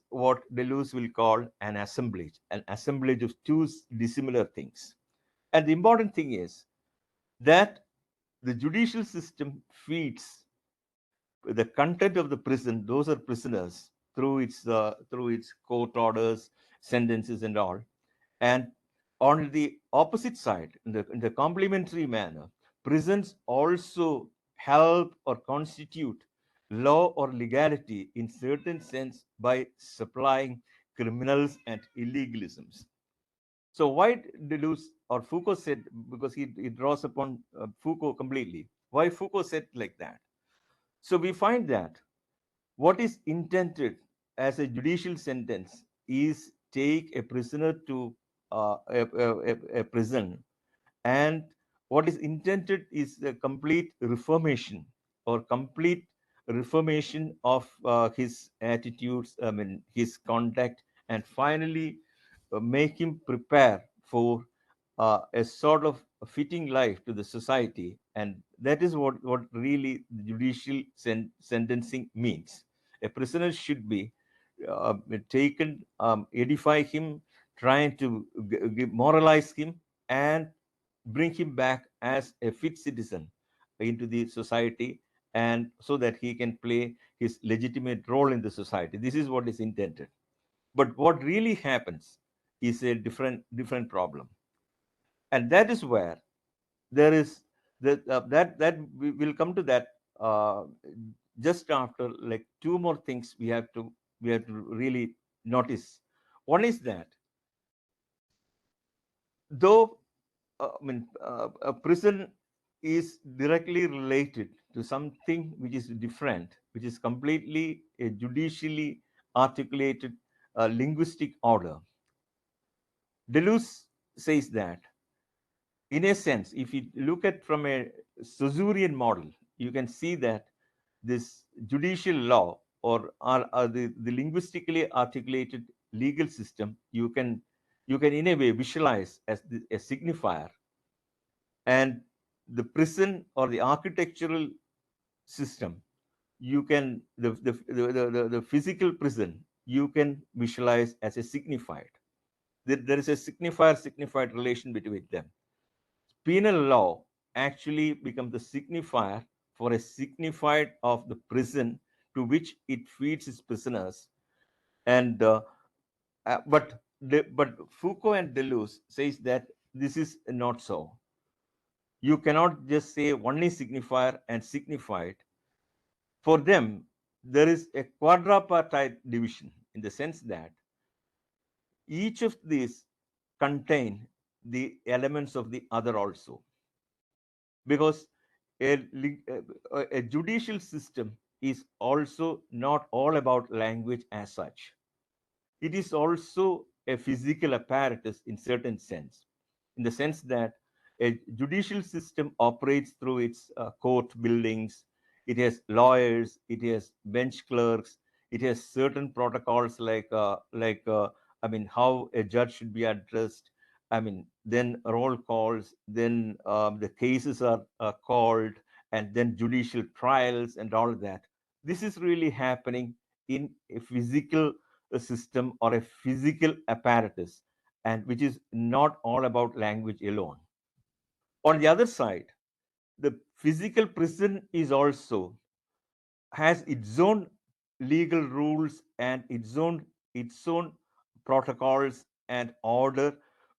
what Deleuze will call an assemblage of two dissimilar things. And the important thing is that the judicial system feeds the content of the prison. Those are prisoners through its court orders, sentences, and all. And on the opposite side, in the complementary manner, prisons also help or constitute law or legality in certain sense by supplying criminals and illegalisms. So why Deleuze or Foucault said, because he draws upon Foucault completely, why Foucault said like that? So we find that what is intended as a judicial sentence is take a prisoner to a prison, and what is intended is a complete reformation or complete reformation of his attitudes, I mean, his conduct, and finally make him prepare for a sort of fitting life to the society. And that is what really the judicial sentencing means. A prisoner should be taken, edify him, trying to moralize him, and bring him back as a fit citizen into the society, and so that he can play his legitimate role in the society. This is what is intended. But what really happens is a different problem, and that is where there is that we will come to that uh, just after like two more things we have to really notice. One is that though a prison is directly related to something which is different, which is completely a judicially articulated linguistic order. Deleuze says that, in a sense, if you look at from a Saussurean model, you can see that this judicial law or the linguistically articulated legal system, you can in a way visualize as a signifier, and the prison or the architectural system you can the physical prison you can visualize as a signified. There is a signified relation between them. Penal law actually becomes the signifier for a signified of the prison to which it feeds its prisoners. And but Foucault and Deleuze says that this is not so. You cannot just say one is signifier and signified. For them, there is a quadripartite division in the sense that each of these contain the elements of the other also, because a judicial system is also not all about language as such. It is also a physical apparatus in certain sense, in the sense that a judicial system operates through its court buildings. It has lawyers, it has bench clerks, it has certain protocols I mean, how a judge should be addressed. I mean, then roll calls, then the cases are called, and then judicial trials and all that. This is really happening in a physical system or a physical apparatus, and which is not all about language alone. On the other side, the physical prison is also has its own legal rules and its own protocols and order,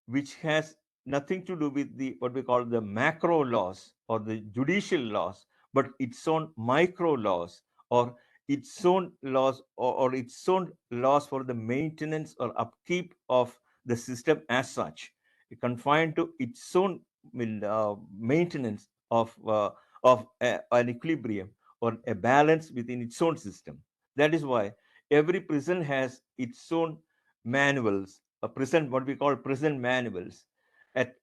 which has nothing to do with the what we call the macro laws or the judicial laws, but its own micro laws, or or its own laws for the maintenance or upkeep of the system as such, confined to its own maintenance of an equilibrium or a balance within its own system. That is why every prison has its own manuals, a prison, what we call prison manuals, at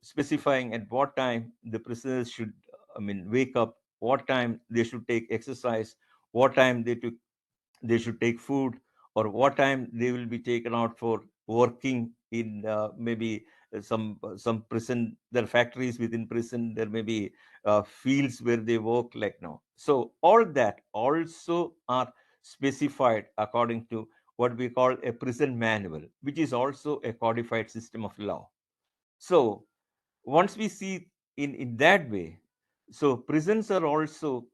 specifying at what time the prisoners should, I mean, wake up, what time they should take exercise, what time they should take food, or what time they will be taken out for working in maybe some prison. There are factories within prison, there may be fields where they work like now. So all that also are specified according to what we call a prison manual, which is also a codified system of law. So once we see in that way, so prisons are also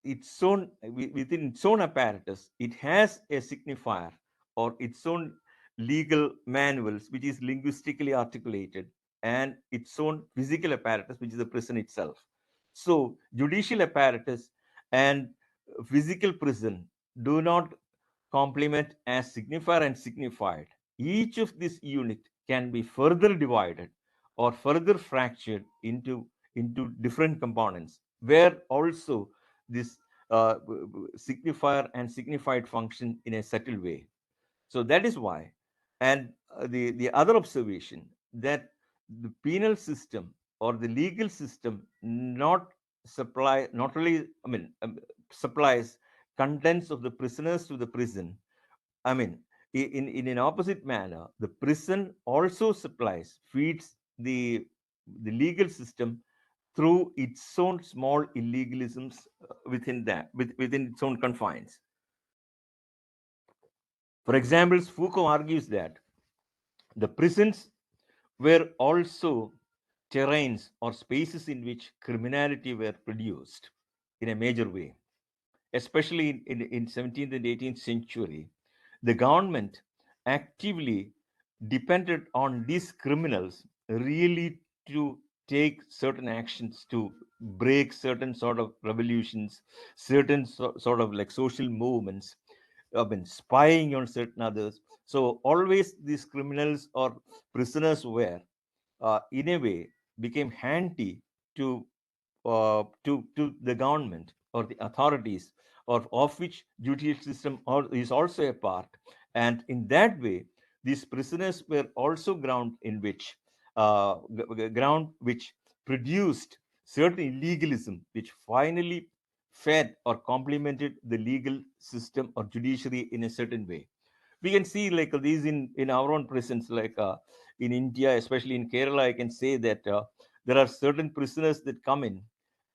its own, within its own apparatus, it has a signifier or its own legal manuals, which is linguistically articulated, and its own physical apparatus, which is the prison itself. So judicial apparatus and physical prison do not complement as signifier and signified. Each of this unit can be further divided or further fractured into different components, where also this signifier and signified function in a subtle way. So that is why, and the other observation, that the penal system or the legal system not only, I mean, supplies contents of the prisoners to the prison. I mean, in an opposite manner, the prison also feeds the legal system through its own small illegalisms within its own confines. For example, Foucault argues that the prisons were also terrains or spaces in which criminality were produced in a major way, especially in 17th and 18th century. The government actively depended on these criminals really to take certain actions to break certain sort of revolutions, certain sort of like social movements, I mean, spying on certain others. So always these criminals or prisoners were, in a way, became handy to to the government or the authorities, or of which judicial system is also a part. And in that way, these prisoners were also ground which produced certain illegalism, which finally fed or complemented the legal system or judiciary in a certain way. We can see like these in our own prisons, like in India, especially in Kerala. I can say that there are certain prisoners that come in,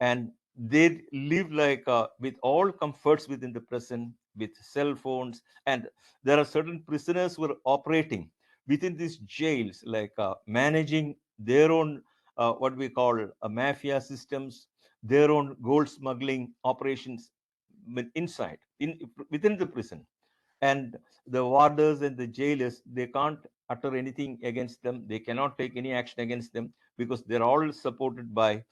and they live like with all comforts within the prison, with cell phones, and there are certain prisoners who are operating within these jails, like managing their own what we call mafia systems, their own gold smuggling operations inside in within the prison. And the warders and the jailers, they can't utter anything against them, they cannot take any action against them, because they're all supported by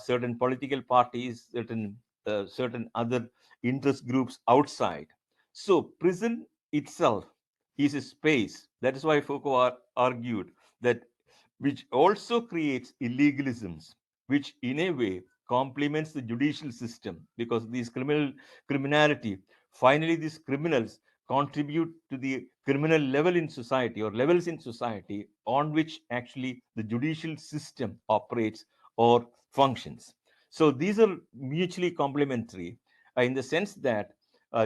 certain political parties, certain other interest groups outside. So prison itself is a space. That is why Foucault argued that, which also creates illegalisms, which in a way complements the judicial system, because these criminality, finally these criminals contribute to the criminal level in society, or levels in society on which actually the judicial system operates or functions. So these are mutually complementary, in the sense that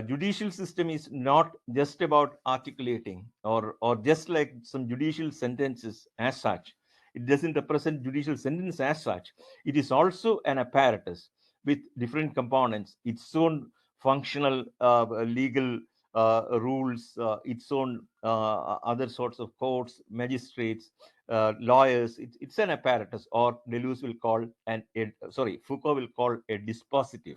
judicial system is not just about articulating, or just like some judicial sentences as such. It doesn't represent judicial sentence as such. It is also an apparatus with different components, its own functional legal rules, its own other sorts of courts, magistrates, lawyers. It's an apparatus, or Deleuze will call Foucault will call a dispositive.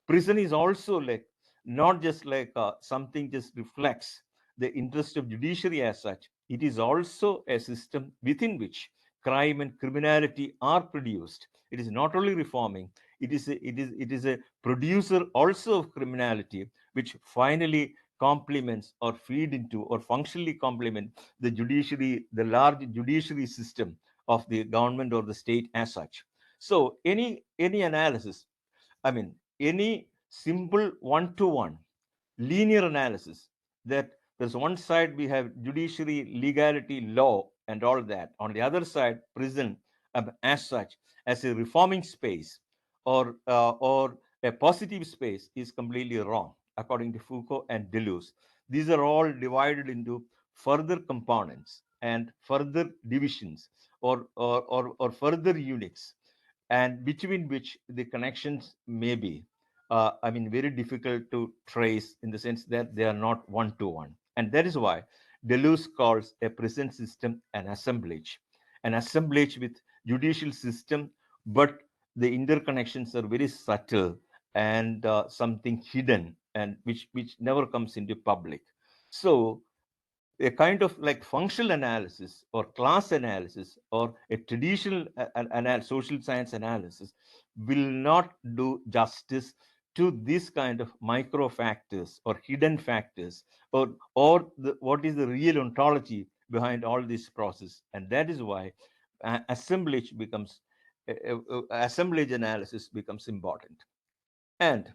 Prison is also like not just like something just reflects the interest of judiciary as such. It is also a system within which crime and criminality are produced. It is not only reforming, it is a producer also of criminality, which finally complements or feed into or functionally complement the judiciary, the large judiciary system of the government or the state as such. So any analysis, I mean, any simple one to one linear analysis, that there's one side we have judiciary, legality, law, and all that. On the other side, prison, as such, as a reforming space, or a positive space, is completely wrong, according to Foucault and Deleuze. These are all divided into further components and further divisions, or further units, and between which the connections may be, very difficult to trace, in the sense that they are not one to one. And that is why Deleuze calls a prison system an assemblage with judicial system, but the interconnections are very subtle, and something hidden, and which never comes into public. So a kind of like functional analysis, or class analysis, or a traditional social science analysis will not do justice to this kind of micro factors or hidden factors, or what is the real ontology behind all this process. And that is why assemblage becomes assemblage analysis becomes important. And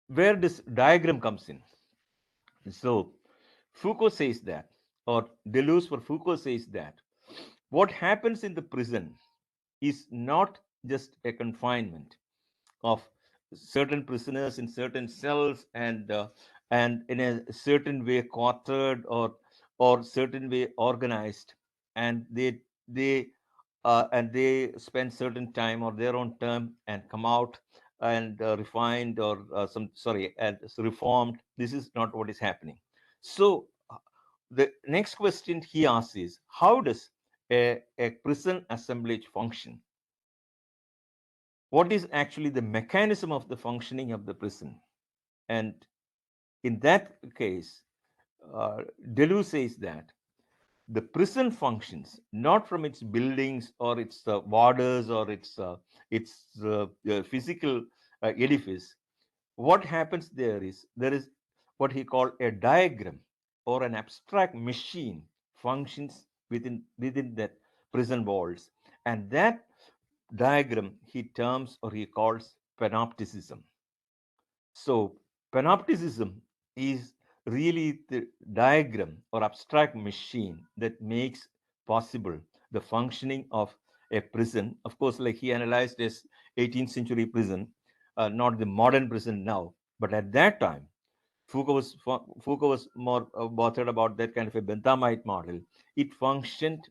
where this diagram comes in, so Foucault says that, or Deleuze for Foucault says that, what happens in the prison is not just a confinement of certain prisoners in certain cells, and in a certain way quartered, or certain way organized, and they spend certain time or their own term and come out, and refined, or and reformed. This is not what is happening. So the next question he asks is, how does a prison assemblage function? What is actually the mechanism of the functioning of the prison? And in that case, Deleuze says that the prison functions not from its buildings, or its warders, or its physical edifice. What happens there is what he called a diagram, or an abstract machine functions within that prison walls, and that diagram he terms, or he calls, panopticism. So panopticism is really the diagram or abstract machine that makes possible the functioning of a prison. Of course, like he analyzed as 18th century prison, not the modern prison now, but at that time, Foucault was more bothered about that kind of a Benthamite model. It functioned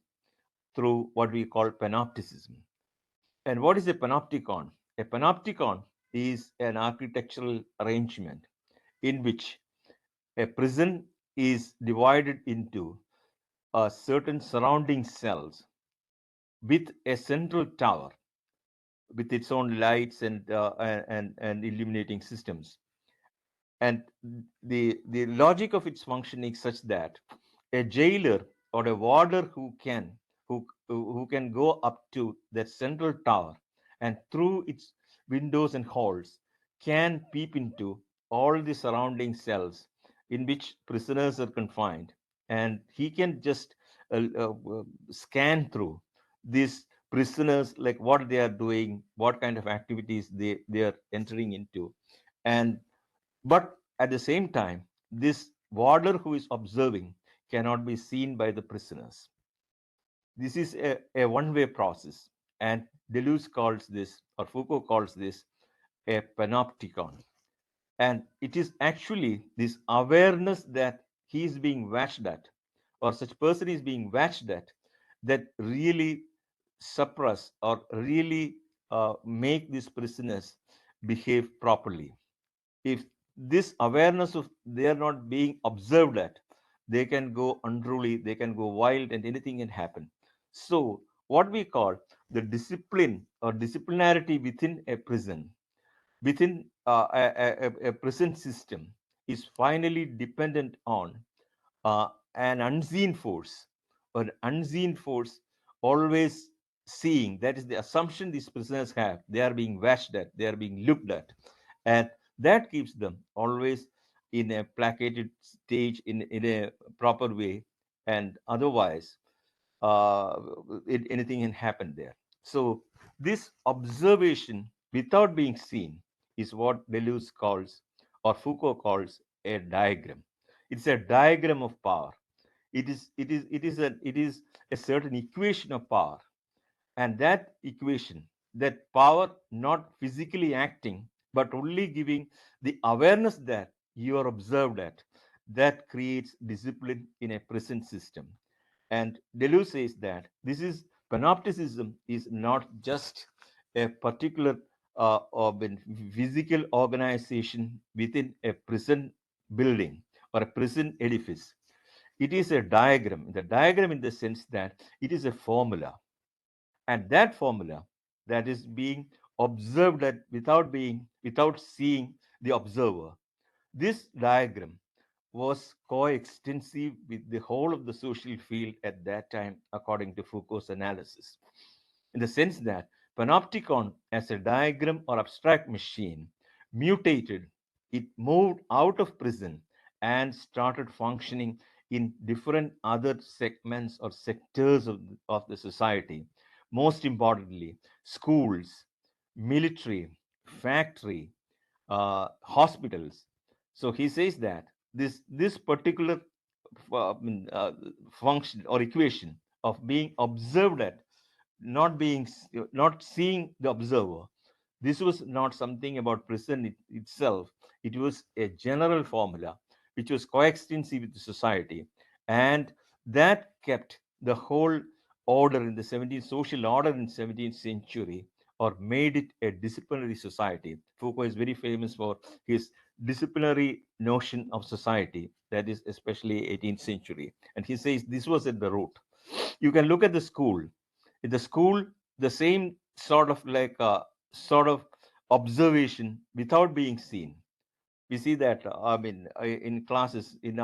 through what we call panopticism. And what is a panopticon? A panopticon is an architectural arrangement in which a prison is divided into certain surrounding cells with a central tower with its own lights and illuminating systems. And the logic of its functioning is such that a jailer or a warder who can go up to that central tower and through its windows and halls can peep into all the surrounding cells in which prisoners are confined, and he can just scan through these prisoners, like what they are doing, what kind of activities they are entering into. And but at the same time, this warder who is observing cannot be seen by the prisoners. This is a one-way process, and Deleuze calls this, or Foucault calls this, a panopticon. And it is actually this awareness that he is being watched at, or such person is being watched at, that really suppress or really make these prisoners behave properly. If this awareness of they are not being observed at, they can go unruly, they can go wild, and anything can happen. So what we call the discipline or disciplinarity within a prison, within a prison system, is finally dependent on an unseen force, or an unseen force always seeing. That is the assumption these prisoners have. They are being watched at, they are being looked at, and that keeps them always in a placated stage, in a proper way, and otherwise uh, anything can happen there. So this observation without being seen is what Deleuze calls, or Foucault calls, a diagram. It's a diagram of power. It is a certain equation of power, and that equation, that power not physically acting but only giving the awareness that you are observed at, that creates discipline in a present system. And Deleuze says that this is panopticism is not just a particular physical organization within a prison building or a prison edifice. It is a diagram. The diagram in the sense that it is a formula, and that formula that is being observed at without seeing the observer. This diagram was coextensive with the whole of the social field at that time, according to Foucault's analysis, in the sense that panopticon, as a diagram or abstract machine, mutated. It moved out of prison and started functioning in different other segments or sectors of the society. Most importantly, schools, military, factory, hospitals. So he says that this particular function or equation of being observed at, not seeing the observer, this was not something about prison itself. It was a general formula which was coextensive with the society, and that kept the whole order in the 17th social order in 17th century, or made it a disciplinary society. Foucault is very famous for his disciplinary notion of society, that is especially 18th century, and he says this was at the root. You can look at the school. In the school, the same sort of like sort of observation without being seen. We see that in classes, in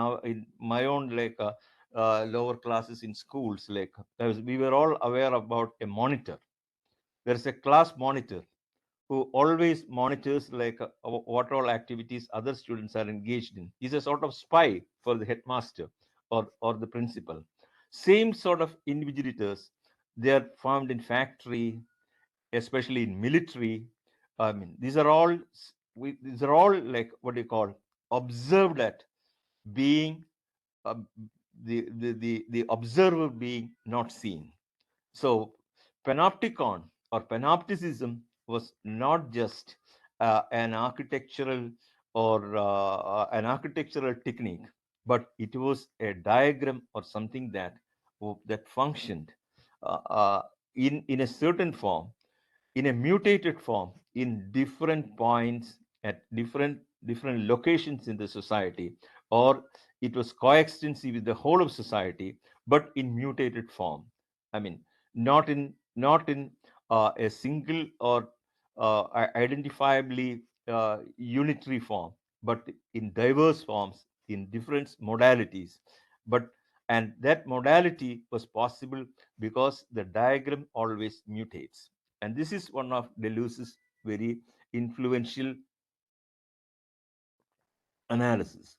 my own lower classes in schools, like we were all aware about a monitor. There's a class monitor who always monitors what all activities other students are engaged in. He's a sort of spy for the headmaster or the principal. Same sort of individuators, they are found in factory, especially in military. I mean, these are all like what do you call, observed at, being uh, the observer being not seen. So, panopticon or panopticism was not just an architectural technique, but it was a diagram or something that functioned uh, uh, in a certain form, in a mutated form in different points at different locations in the society, or it was coextensive with the whole of society, but in mutated form. I mean, not in a single or identifiably unitary form, but in diverse forms, in different modalities. But and that modality was possible because the diagram always mutates. And this is one of Deleuze's very influential analysis.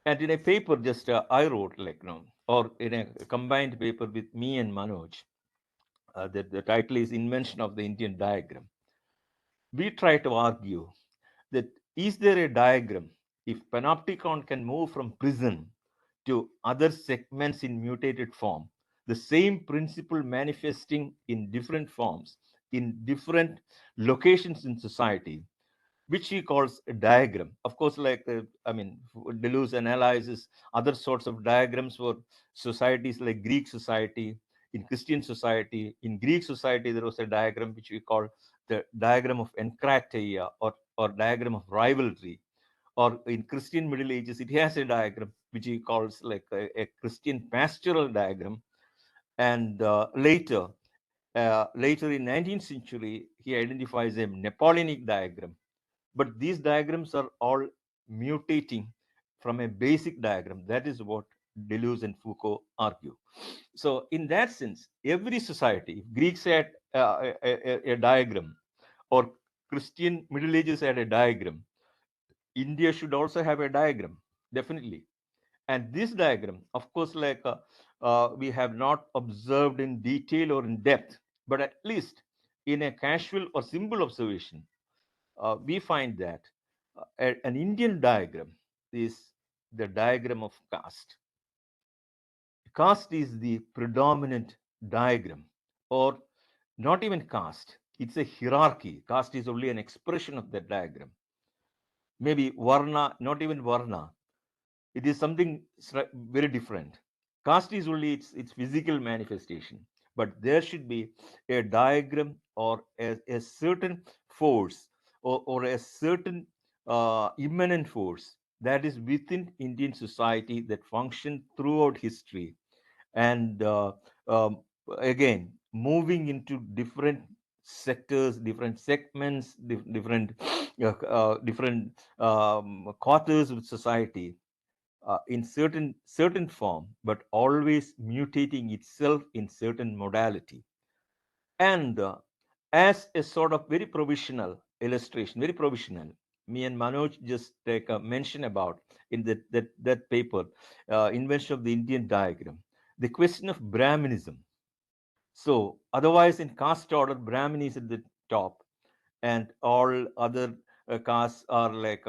And in a paper just I wrote, like, or in a combined paper with me and Manoj, the title is Invention of the Indian Diagram. We try to argue that is there a diagram if panopticon can move from prism to other segments in mutated form, the same principle manifesting in different forms in different locations in society, which he calls a diagram. Of course, like, Deleuze analyzes other sorts of diagrams for societies like Greek society, in Christian society. In Greek society, there was a diagram which we call the diagram of enkrateia, or diagram of rivalry. Or in Christian Middle Ages, it has a diagram which he calls like a Christian pastoral diagram. And later in 19th century, he identifies a Napoleonic diagram. But these diagrams are all mutating from a basic diagram. That is what Deleuze and Foucault argue. So in that sense, every society, if Greeks had a diagram, or Christian Middle Ages had a diagram, India should also have a diagram, definitely. And this diagram, of course, like, we have not observed in detail or in depth, but at least in a casual or simple observation, we find that an Indian diagram is the diagram of caste. Caste is the predominant diagram, or not even caste, it's a hierarchy. Caste is only an expression of that diagram. Maybe Varna, not even Varna, it is something very different. Caste is only its physical manifestation, but there should be a diagram, or a certain force, or a certain immanent force that is within Indian society that functioned throughout history. And um, again, moving into different sectors, different segments, different different quarters of society, in certain form, but always mutating itself in certain modality. And as a sort of very provisional illustration, very provisional, me and Manoj just take a mention about in that paper, Invention of the Indian Diagram, the question of Brahminism. So otherwise, in caste order, Brahmin is at the top, and all other castes are like,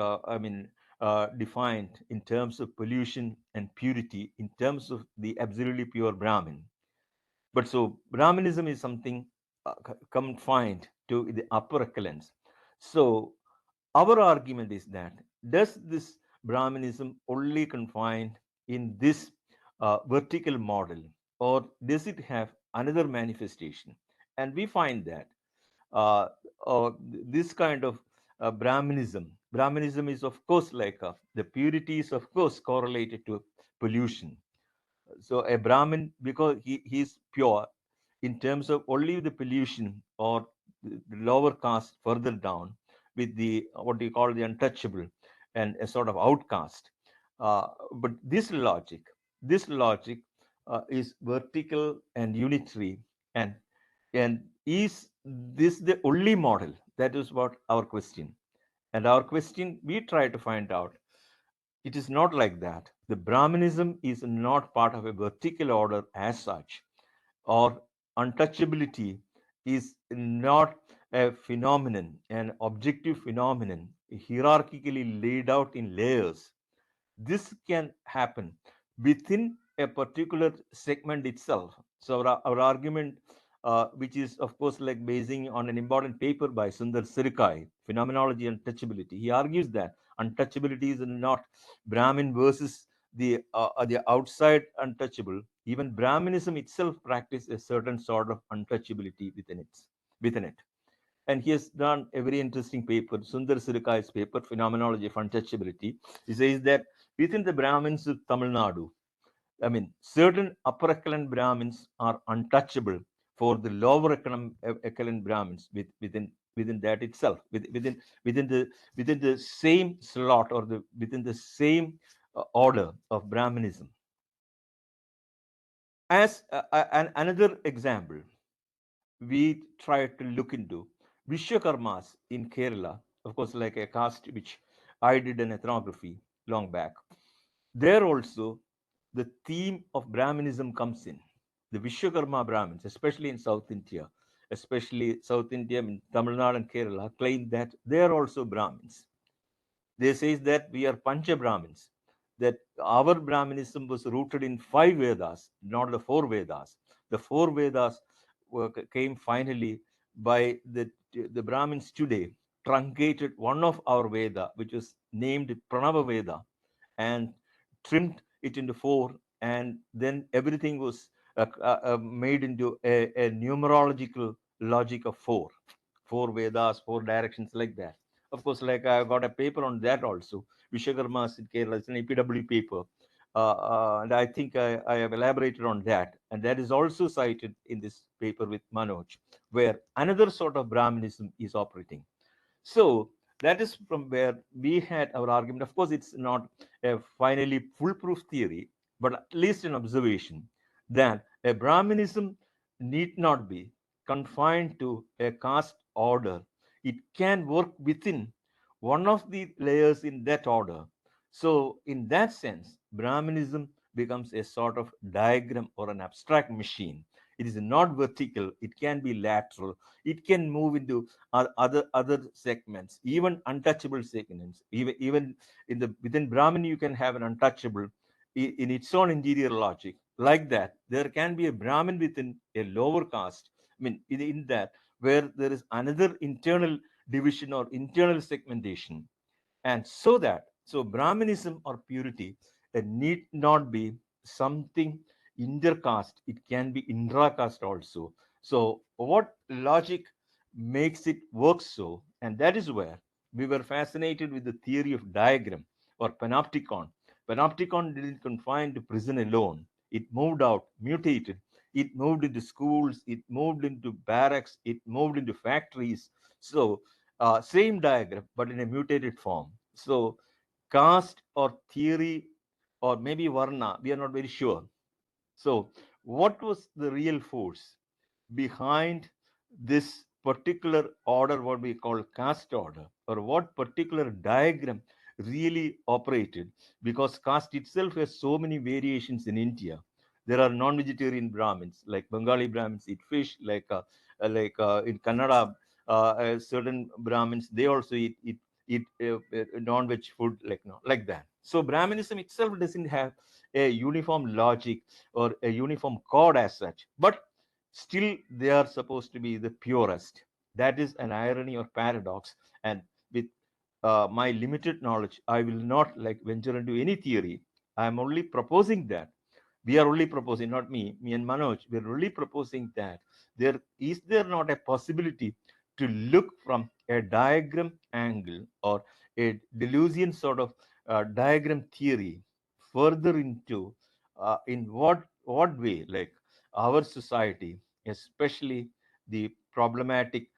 defined in terms of pollution and purity, in terms of the absolutely pure Brahmin. But so Brahminism is something confined to the upper echelons. So our argument is that, does this Brahminism only confined in this vertical model, or does it have another manifestation? And we find that uh, this kind of Brahminism is, of course, like, the purity is, of course, correlated to pollution. So a Brahmin, because he's pure in terms of only the pollution, or the lower caste further down, with the what you call the untouchable, and a sort of outcast. But this logic is vertical and unitary, and is this the only model? That is what our question. And our question, we try to find out, it is not like that. The Brahminism is not part of a vertical order as such, or untouchability is not a phenomenon, an objective phenomenon, hierarchically laid out in layers. This can happen within a particular segment itself. So our argument, which is, of course, like basing on an important paper by Sundar Sirikai, Phenomenology and Touchability, he argues that untouchability is not Brahmin versus the outside untouchable. Even Brahminism itself practices a certain sort of untouchability within it. and he has done a very interesting paper, Sundar Sirikai's paper, Phenomenology of Untouchability. He says that within the Brahmins of Tamil Nadu, I mean, certain upper echelon Brahmins are untouchable for the lower echelon Brahmins within that itself, within the same slot, or within the same order of Brahmanism. As another example, we try to look into Vishwakarmas in Kerala, of course, like a caste which I did an ethnography long back. There also, the theme of Brahmanism comes in. The Vishwakarma Brahmins, especially in South India, I mean, Tamil Nadu and Kerala, claim that they are also Brahmins. They say that we are Pancha Brahmins, that our Brahmanism was rooted in 5 Vedas, not the 4 Vedas. The 4 Vedas came finally by the Brahmins today, truncated one of our Veda, which was named Pranava Veda, and trimmed it into 4, and then everything was made into a numerological logic of 4 Vedas, 4 directions, like that. Of course, like I got a paper on that also. Vishwakarma's in Kerala, it's an EPW paper. And I think I have elaborated on that. And that is also cited in this paper with Manoj, where another sort of Brahmanism is operating. So that is from where we had our argument. Of course, it's not a finally foolproof theory, but at least an observation that a Brahmanism need not be confined to a caste order. It can work within one of the layers in that order. So, in that sense, Brahmanism becomes a sort of diagram or an abstract machine. It is not vertical, it can be lateral, it can move into other segments, even untouchable segments. Even in the within Brahmin, you can have an untouchable in its own interior logic. Like that, there can be a Brahmin within a lower caste. I mean, in that, where there is another internal division or internal segmentation, and so Brahmanism or purity need not be something intercaste, it can be intracaste also. So what logic makes it work? So, and that is where we were fascinated with the theory of diagram or panopticon. Panopticon didn't confine to prison alone, it moved out, mutated, it moved into schools, it moved into barracks, it moved into factories. So same diagram but in a mutated form. So caste or theory, or maybe varna, we are not very sure. So what was the real force behind this particular order, what we call caste order, or what particular diagram really operated? Because caste itself has so many variations in India. There are non-vegetarian Brahmins, like Bengali Brahmins eat fish, like in Kannada, certain Brahmins they also eat non-veg food, like no, like that. So Brahminism itself doesn't have a uniform logic or a uniform code as such, but still they are supposed to be the purest. That is an irony or paradox. And with my limited knowledge, I will not like venture into any theory. I am only proposing that. We are only proposing, not me and Manoj, we're only proposing that there not a possibility to look from a diagram angle or a Deleuzian sort of diagram theory further into in what way, like our society, especially the problematic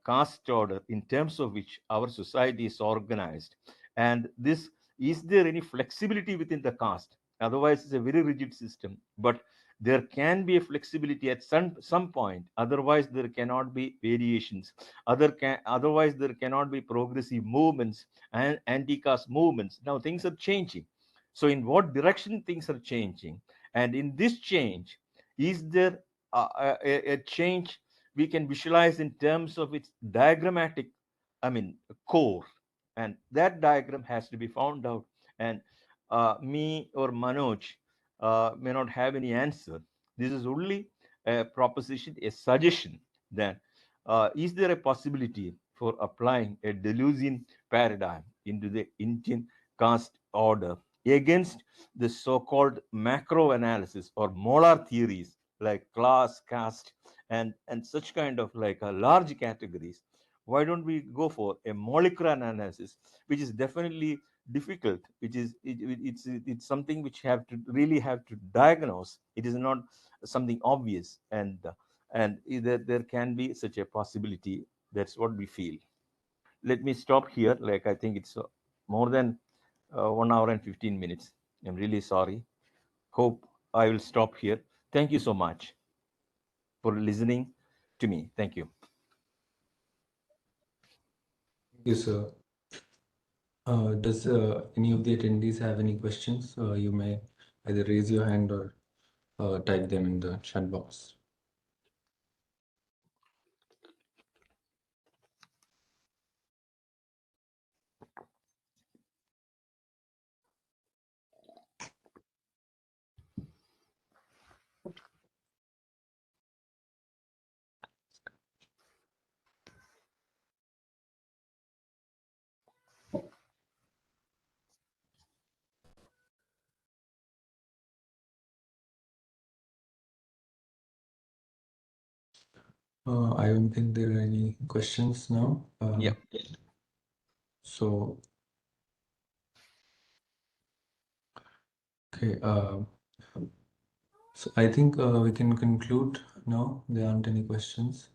caste order in terms of which our society is organized. And this, is there any flexibility within the caste? Otherwise, it's a very rigid system. But there can be a flexibility at some point. Otherwise, there cannot be variations. Otherwise, there cannot be progressive movements and anti-caste movements. Now, things are changing. So, in what direction things are changing? And in this change, is there a change we can visualize in terms of its diagrammatic, I mean, core? And that diagram has to be found out. And me or Manoj may not have any answer. This is only a proposition, a suggestion that is there a possibility for applying a Deleuzian paradigm into the Indian caste order against the so-called macro analysis or molar theories like class, caste, and such kind of like large categories, Why don't we go for a molecular analysis, which is definitely difficult, which is it's something which have to really have to diagnose. It is not something obvious, and there can be such a possibility. That's what we feel. Let me stop here. Like, I think it's more than 1 hour and 15 minutes. I'm really sorry. Hope I will stop here. Thank you so much for listening to me. Thank you. Thank you, sir. Does any of the attendees have any questions? You may either raise your hand or type them in the chat box. I don't think there are any questions now. Yeah. So, okay. So I think we can conclude now. There aren't any questions.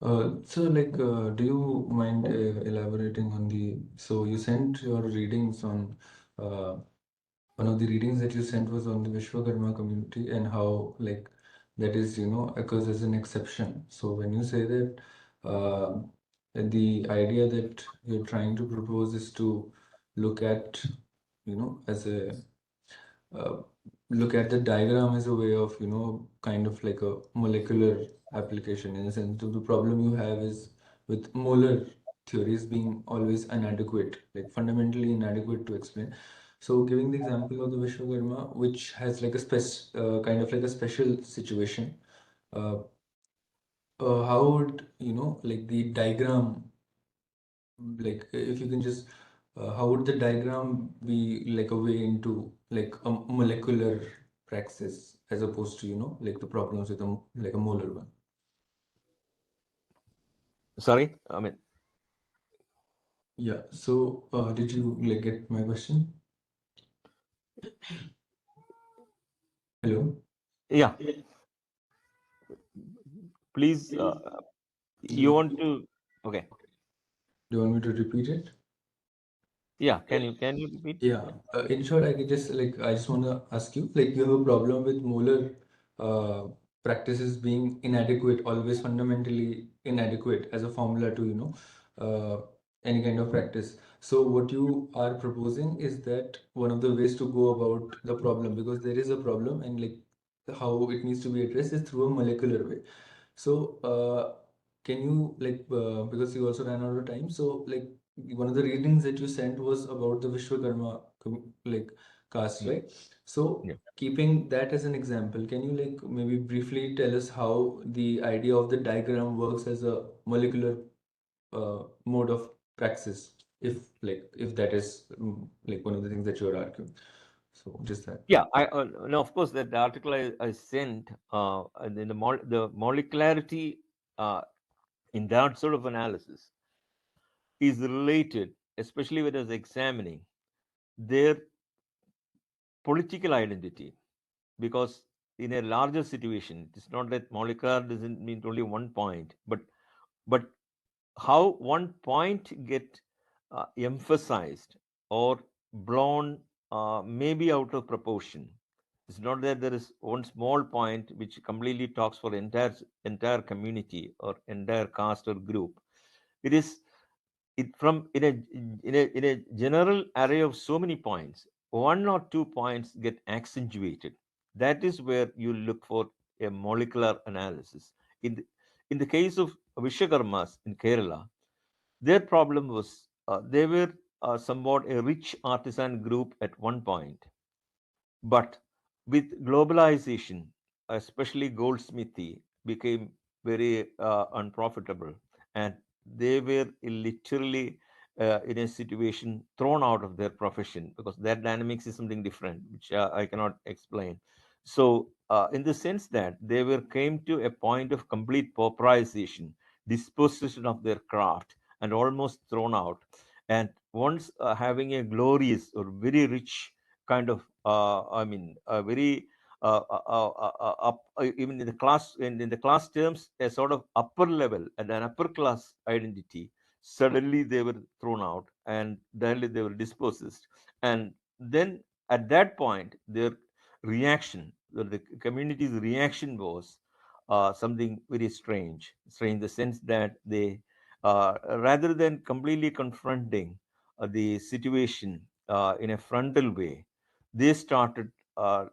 So like, do you mind elaborating on the, so you sent your readings on, one of the readings that you sent was on the Vishwakarma community and how like that is, occurs as an exception. So when you say that the idea that you're trying to propose is to look at, as a uh, look at the diagram as a way of, kind of like a molecular application in a sense. The problem you have is with molar theories being always inadequate, like fundamentally inadequate to explain. So giving the example of the Vishwakarma, which has like a kind of like a special situation, uh, how would, like the diagram, like if you can just how would the diagram be like a way into like a molecular praxis as opposed to like the problems with like a molar one? Sorry. I mean, Yeah, so did you like get my question? Hello? yeah. Please. You Do want to? Okay. you want me to repeat it? Yeah. Can you repeat? Yeah, in short, I could just like I just want to ask you, like you have a problem with molar uh, practices being inadequate, always fundamentally inadequate as a formula to any kind of practice. So what you are proposing is that one of the ways to go about the problem, because there is a problem and like how it needs to be addressed is through a molecular way. So, can you like because you also ran out of time, so like one of the readings that you sent was about the Vishwakarma like caste, Yeah. right? So, Yeah. keeping that as an example, can you like maybe briefly tell us how the idea of the diagram works as a molecular mode of praxis, if like if that is like one of the things that you're arguing. So just that. Yeah. I no. Of course, that the article I sent, and then the molecularity uh, in that sort of analysis is related, especially when I was examining their political identity, because in a larger situation, it's not that molecular doesn't mean only one point, but how one point get emphasized or blown, maybe out of proportion. It's not that there is one small point which completely talks for entire community or entire caste or group. It is it from in a general array of so many points, one or two points get accentuated. That is where you look for a molecular analysis. In the case of Vishwakarmas in Kerala, their problem was they were somewhat a rich artisan group at one point, but with globalization, especially goldsmithy became very unprofitable, and they were literally in a situation thrown out of their profession, because their dynamics is something different, which I cannot explain. So, in the sense that they were came to a point of complete pauperization, disposition of their craft and almost thrown out. And once having a glorious or very rich kind of, a very even in the class in the class terms, a sort of upper level and an upper class identity, suddenly they were thrown out and then they were dispossessed. And then at that point, their reaction, the community's reaction was something very strange in the sense that they, rather than completely confronting the situation in a frontal way, they started uh,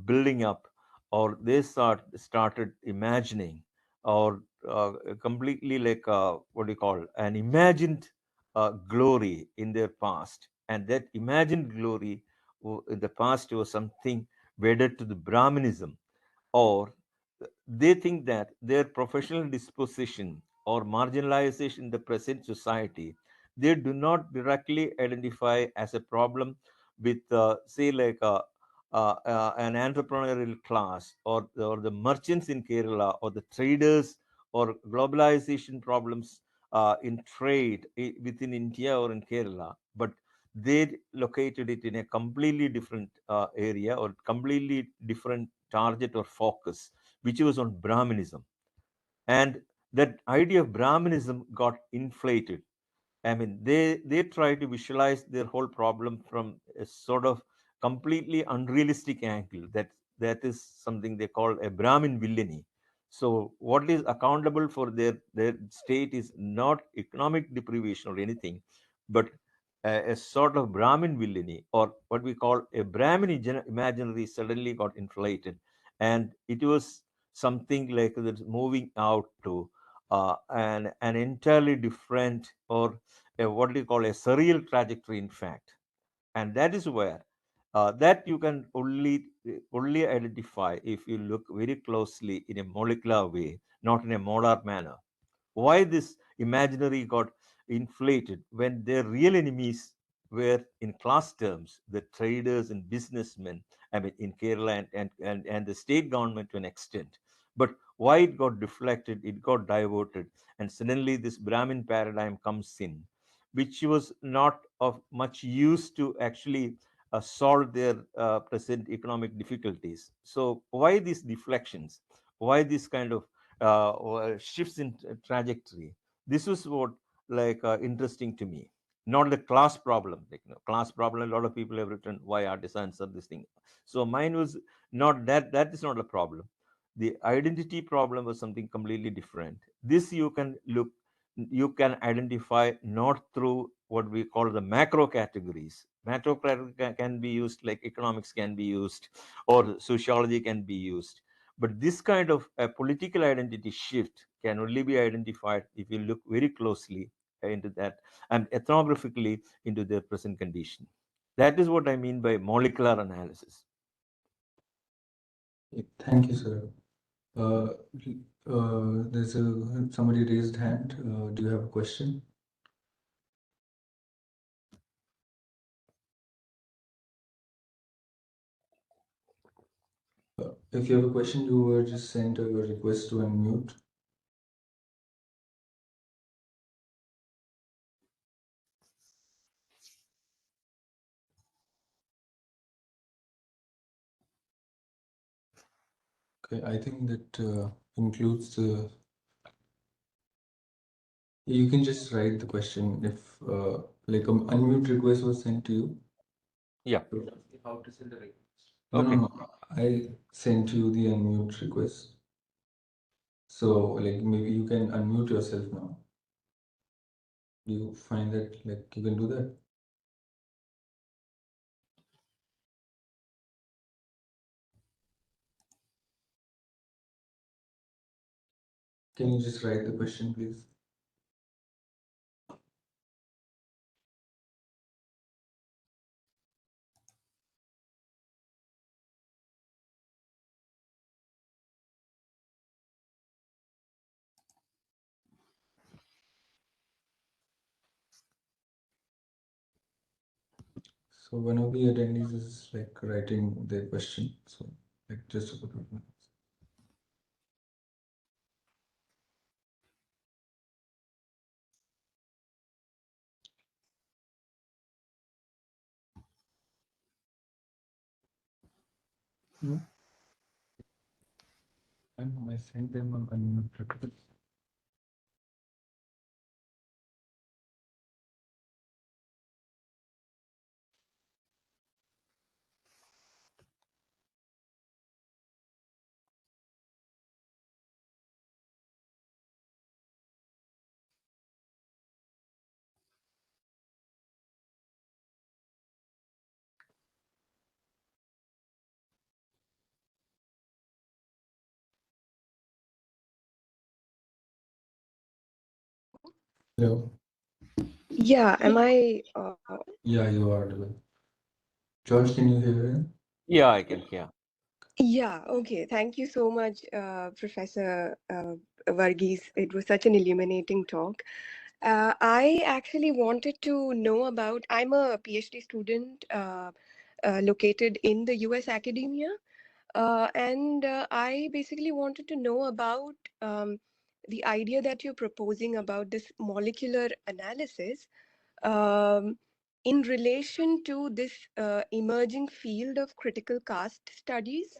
building up, or they started imagining, or completely like what do you call, an imagined glory in their past. And that imagined glory in the past was something wedded to the Brahminism, or they think that their professional disposition or marginalization in the present society, they do not directly identify as a problem with, say, like an entrepreneurial class, or the merchants in Kerala, or the traders, or globalization problems in trade within India or in Kerala, but they located it in a completely different area, or completely different target or focus, which was on Brahminism. And that idea of Brahminism got inflated. I mean, they try to visualize their whole problem from a sort of completely unrealistic angle. That is something they call a Brahmin villainy. So what is accountable for their state is not economic deprivation or anything, but a sort of Brahmin villainy, or what we call a Brahmin imaginary, suddenly got inflated, and it was something like that's moving out to an entirely different, or what do you call, a surreal trajectory, in fact. And that is where that you can only identify if you look very closely in a molecular way, not in a molar manner. Why this imaginary got inflated when their real enemies were, in class terms, the traders and businessmen, I mean, in Kerala, and the state government to an extent. But why it got deflected, it got diverted, and suddenly this Brahmin paradigm comes in, which was not of much use to actually solve their present economic difficulties. So why these deflections? Why this kind of shifts in trajectory? This was what, like, interesting to me. Not the class problem. Like, class problem, a lot of people have written why artisans are this thing. So mine was not that. That is not a problem. The identity problem was something completely different. This you can identify not through what we call the macro categories. Macro can be used, like economics can be used, or sociology can be used. But this kind of a political identity shift can only be identified if you look very closely into that, and ethnographically into their present condition. That is what I mean by molecular analysis. Thank you, sir. Uh, there's somebody raised hand. Do you have a question? If you have a question, you were just sent a request to unmute. Okay, I think that includes the. You can just write the question if like an unmute request was sent to you. Yeah. How to send the request? No, Okay. no. I sent you the unmute request. So like maybe you can unmute yourself now. Do you find that like you can do that? Can you just write the question, please? So one of the attendees is like writing their question. So like just a couple of minutes. Hmm? I sent them a Hello. Yeah, am I? Yeah, you are audible. George, can you hear him? Yeah, I can hear. Yeah, okay. Thank you so much, Professor Varghese. It was such an illuminating talk. I actually wanted to know about, I'm a PhD student located in the US academia, and I basically wanted to know about the idea that you're proposing about this molecular analysis um, in relation to this emerging field of critical caste studies,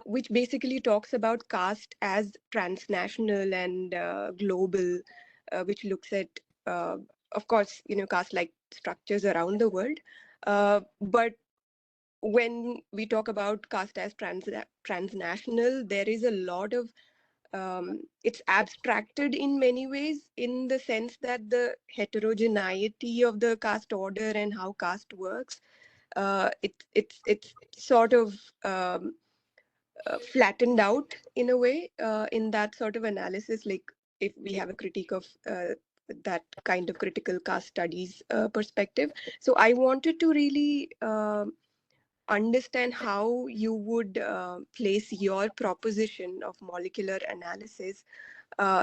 which basically talks about caste as transnational and global, which looks at, uh, of course, caste like structures around the world. But when we talk about caste as transnational, there is a lot of it's abstracted in many ways, in the sense that the heterogeneity of the caste order and how caste works, it's sort of flattened out in a way, in that sort of analysis. Like, if we have a critique of that kind of critical caste studies perspective. So I wanted to really understand how you would place your proposition of molecular analysis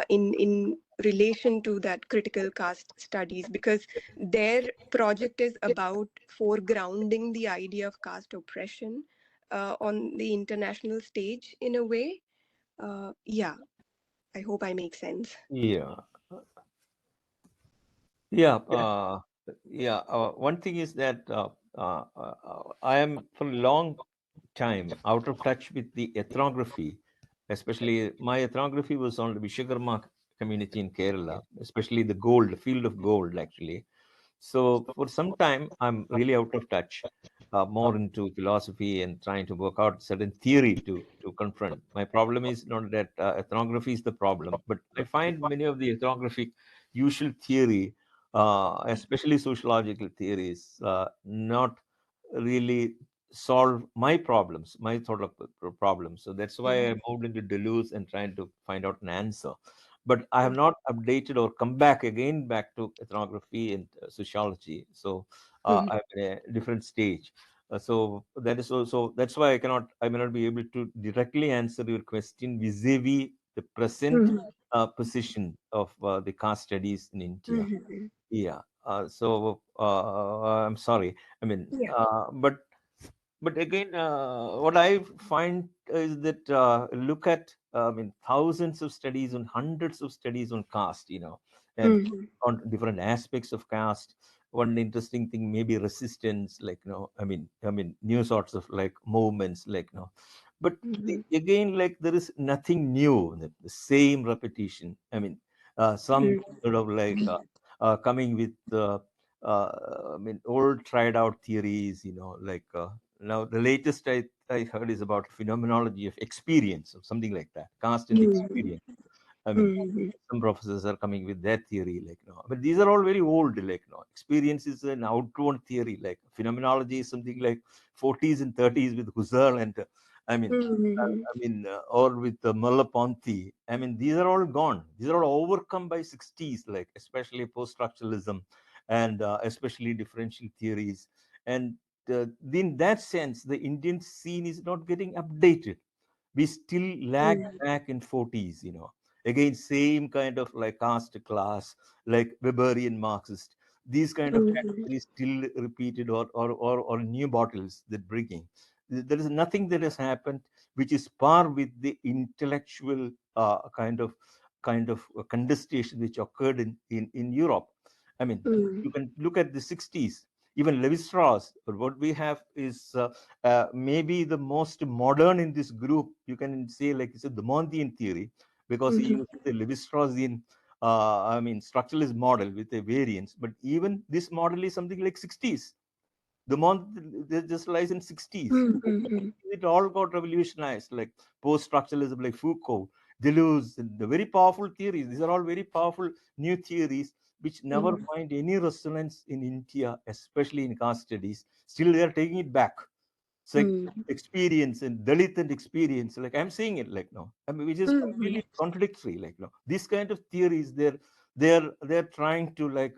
in relation to that critical caste studies, because their project is about foregrounding the idea of caste oppression on the international stage in a way. Yeah, I hope I make sense. Yeah, yeah, Yeah. yeah. One thing is that I am for a long time out of touch with the ethnography, especially my ethnography was on the Vishwakarma community in Kerala, especially the gold, field of gold, actually. So for some time, I'm really out of touch, more into philosophy and trying to work out certain theory to confront. My problem is not that ethnography is the problem, but I find many of the ethnographic usual theory, especially sociological theories, not really solve my problems, my sort of problems. So that's why I Mhm. moved into Deleuze and trying to find out an answer. But I have not updated or come back again back to ethnography and sociology. So Mhm. I'm in a different stage. So that is also that's why I may not be able to directly answer your question vis-a-vis the present Mhm. position of the caste studies in India. Mhm. Yeah. I'm sorry. I mean, Yeah. but again, what I find is that look at, I mean, thousands of studies and hundreds of studies on caste, and Mhm. on different aspects of caste. One interesting thing may be resistance, like I mean, new sorts of like movements, like But Mhm. again, like there is nothing new, the same repetition. I mean, some Mhm. sort of like coming with. I mean, old tried out theories, like now the latest I heard is about phenomenology of experience or something like that, caste and Mhm. experience. I mean, Mhm. some professors are coming with that theory, like but these are all very old, like experience is an outgrown theory, like phenomenology is something like 40s and 30s with Husserl and I mean, Mhm. or with Merleau-Ponty. I mean, these are all gone. These are all overcome by 60s, like especially post-structuralism and especially differential theories. And in that sense, the Indian scene is not getting updated. We still lag Mhm. back in 40s, again same kind of like caste class, like Weberian Marxist, these kind of Mhm. categories still repeated, or new bottles that bringing. There is nothing that has happened which is par with the intellectual kind of contestation which occurred in Europe. I mean, Mhm. you can look at the 60s. even Levi-Strauss. But what we have is maybe the most modern in this group. You can say like it's a Demontian theory, because he Mhm. uses the Levi-Straussian, structuralist model with a variance. But even this model is something like 60s. The month just lies in 60s. Mhm. It all got revolutionized, like post-structuralism, like Foucault, Deleuze, the very powerful theories. These are all very powerful new theories which never Mhm. find any resonance in India, especially in caste studies. Still, they are taking it back. It's like Mhm. experience and Dalit and experience. Like I'm saying it like no, I mean, which is Mhm. completely contradictory. Like no, these kind of theories, they're trying to like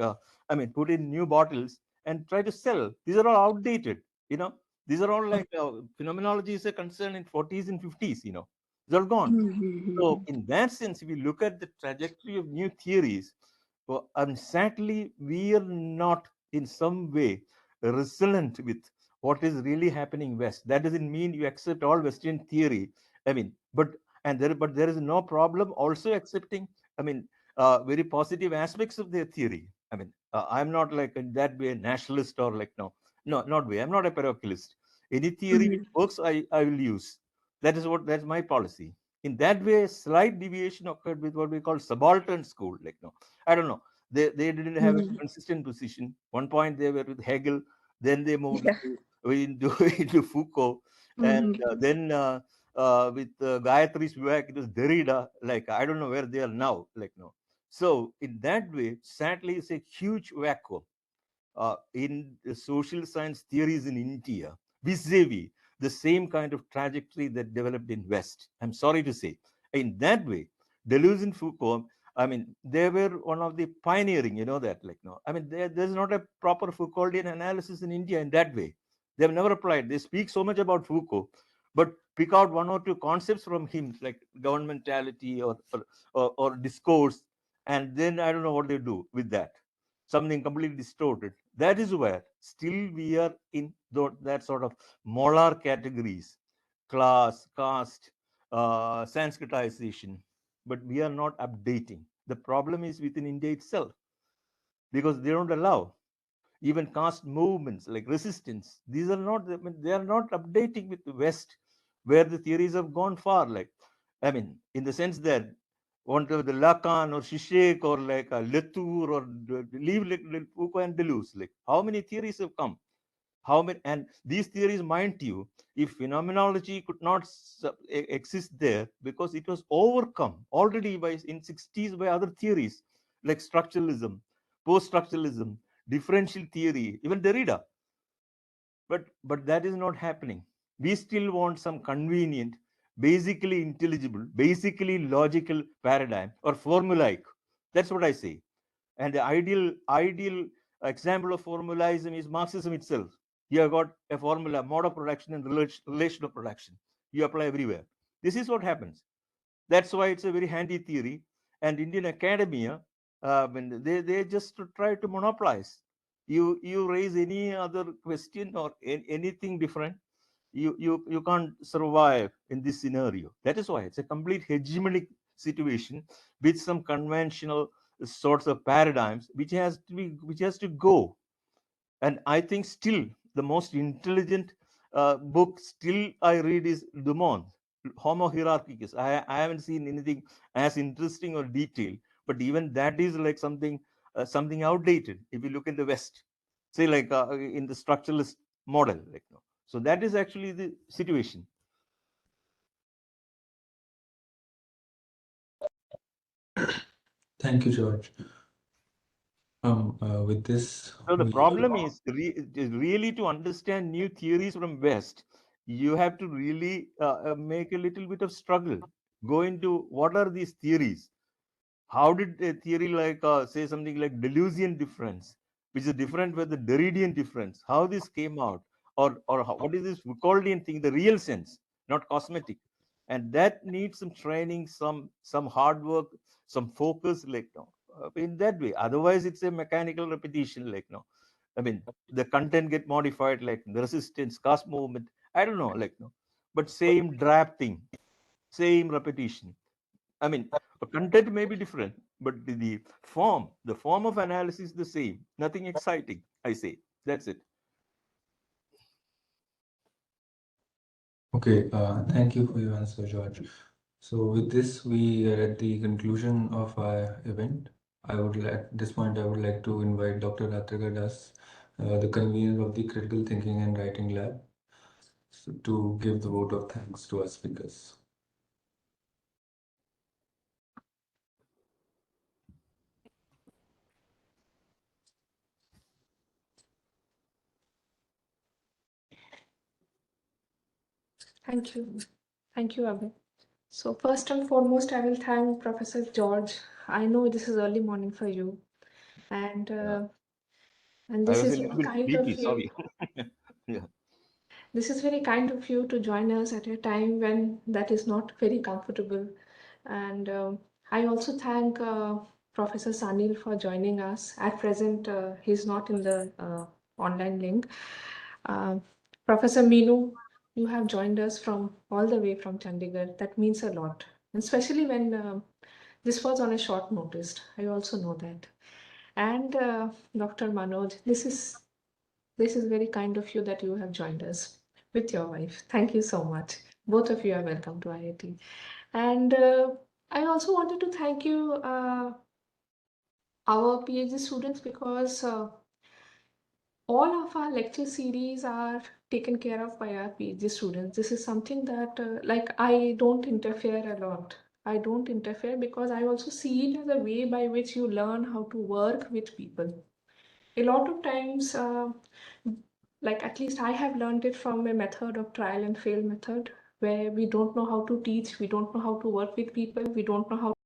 put in new bottles and try to sell. These are all outdated. You know, these are all like phenomenology is a concern in 40s and 50s. You know, it's all gone. So Mhm. in that sense, if you look at the trajectory of new theories, well, sadly we are not in some way resonant with what is really happening West. That doesn't mean you accept all Western theory. I mean, but there is no problem also accepting. I mean, very positive aspects of their theory. I mean, I'm not like in that way nationalist or like no, not way. I'm not a parochialist. Any theory which Mhm. works, I will use. That's my policy. In that way, a slight deviation occurred with what we call subaltern school. Like no, I don't know. They didn't have a Mhm. consistent position. One point they were with Hegel, then they moved Yeah. into into Foucault, and Mhm. with Gayatri's work, it was Derrida. Like I don't know where they are now. Like no. So in that way, sadly, it's a huge vacuum in the social science theories in India, vis-a-vis the same kind of trajectory that developed in West. I'm sorry to say. In that way, Deleuze and Foucault, I mean, they were one of the pioneering, you know that, like, no. I mean, there's not a proper Foucauldian analysis in India in that way. They've never applied. They speak so much about Foucault, but pick out one or two concepts from him, like governmentality or discourse, and then I don't know what they do with that. Something completely distorted. That is where still we are in that sort of molar categories, class, caste, Sanskritization, but we are not updating. The problem is within India itself, because they don't allow even caste movements like resistance. These are not, I mean, they are not updating with the West, where the theories have gone far. Like, I mean, in the sense that want the Lacan or Zizek or like a Latour or leave like Foucault and Deleuze. Like, how many theories have come? How many? And these theories, mind you, if phenomenology could not exist there because it was overcome already by in 60s by other theories like structuralism, post-structuralism, differential theory, even Derrida. But that is not happening. We still want some convenient, basically intelligible, basically logical paradigm or formulaic. That's what I say. And the ideal example of formalism is Marxism itself. You have got a formula, mode of production and relational production. You apply everywhere. This is what happens. That's why it's a very handy theory. And Indian academia, when they just try to monopolize. You raise any other question or anything different, you can't survive in this scenario. That is why it's a complete hegemonic situation with some conventional sorts of paradigms which has to go. And I think still the most intelligent book still I read is Dumont, Homo Hierarchicus. I haven't seen anything as interesting or detailed, but even that is like something outdated if you look in the West, say like in the structuralist model. Like, no. So that is actually the situation. Thank you, George. With this, So the we problem is really to understand new theories from West, you have to really make a little bit of struggle. Go into what are these theories? How did a theory like say something like Deleuzian difference, which is different with the Derridian difference, how this came out, or what is this Foucauldian thing, the real sense, not cosmetic, and that needs some training, some hard work, some focus, like no, in that way. Otherwise, it's a mechanical repetition, like no. I mean, the content get modified, like the resistance, caste movement. I don't know, like no, but same drafting, same repetition. I mean, content may be different, but the form of analysis is the same. Nothing exciting, I say. That's it. Okay, thank you for your answer, George. So with this, we are at the conclusion of our event. At this point, I would like to invite Dr. Ratrika Das, the convener of the Critical Thinking and Writing Lab, to give the vote of thanks to our speakers. Thank you. Thank you, Abhay. So first and foremost, I will thank Professor George. I know this is early morning for you, and Yeah. and I this was a is little very bit kind of sleepy, you. sorry. Yeah. This is very kind of you to join us at a time when that is not very comfortable. And I also thank Professor Sanil for joining us. At present, he's not in the online link. Uh, Professor Meenu, you have joined us from all the way from Chandigarh. That means a lot, and especially when this was on a short notice. I also know that. And Dr. Manoj, this is very kind of you that you have joined us with your wife. Thank you so much. Both of you are welcome to IIT. And I also wanted to thank you, our PhD students, because all of our lecture series are taken care of by our PhD students. This is something that, like, I don't interfere a lot. I don't interfere because I also see it as a way by which you learn how to work with people. A lot of times, like at least I have learned it from a method of trial and fail method, where we don't know how to teach, we don't know how to work with people, we don't know how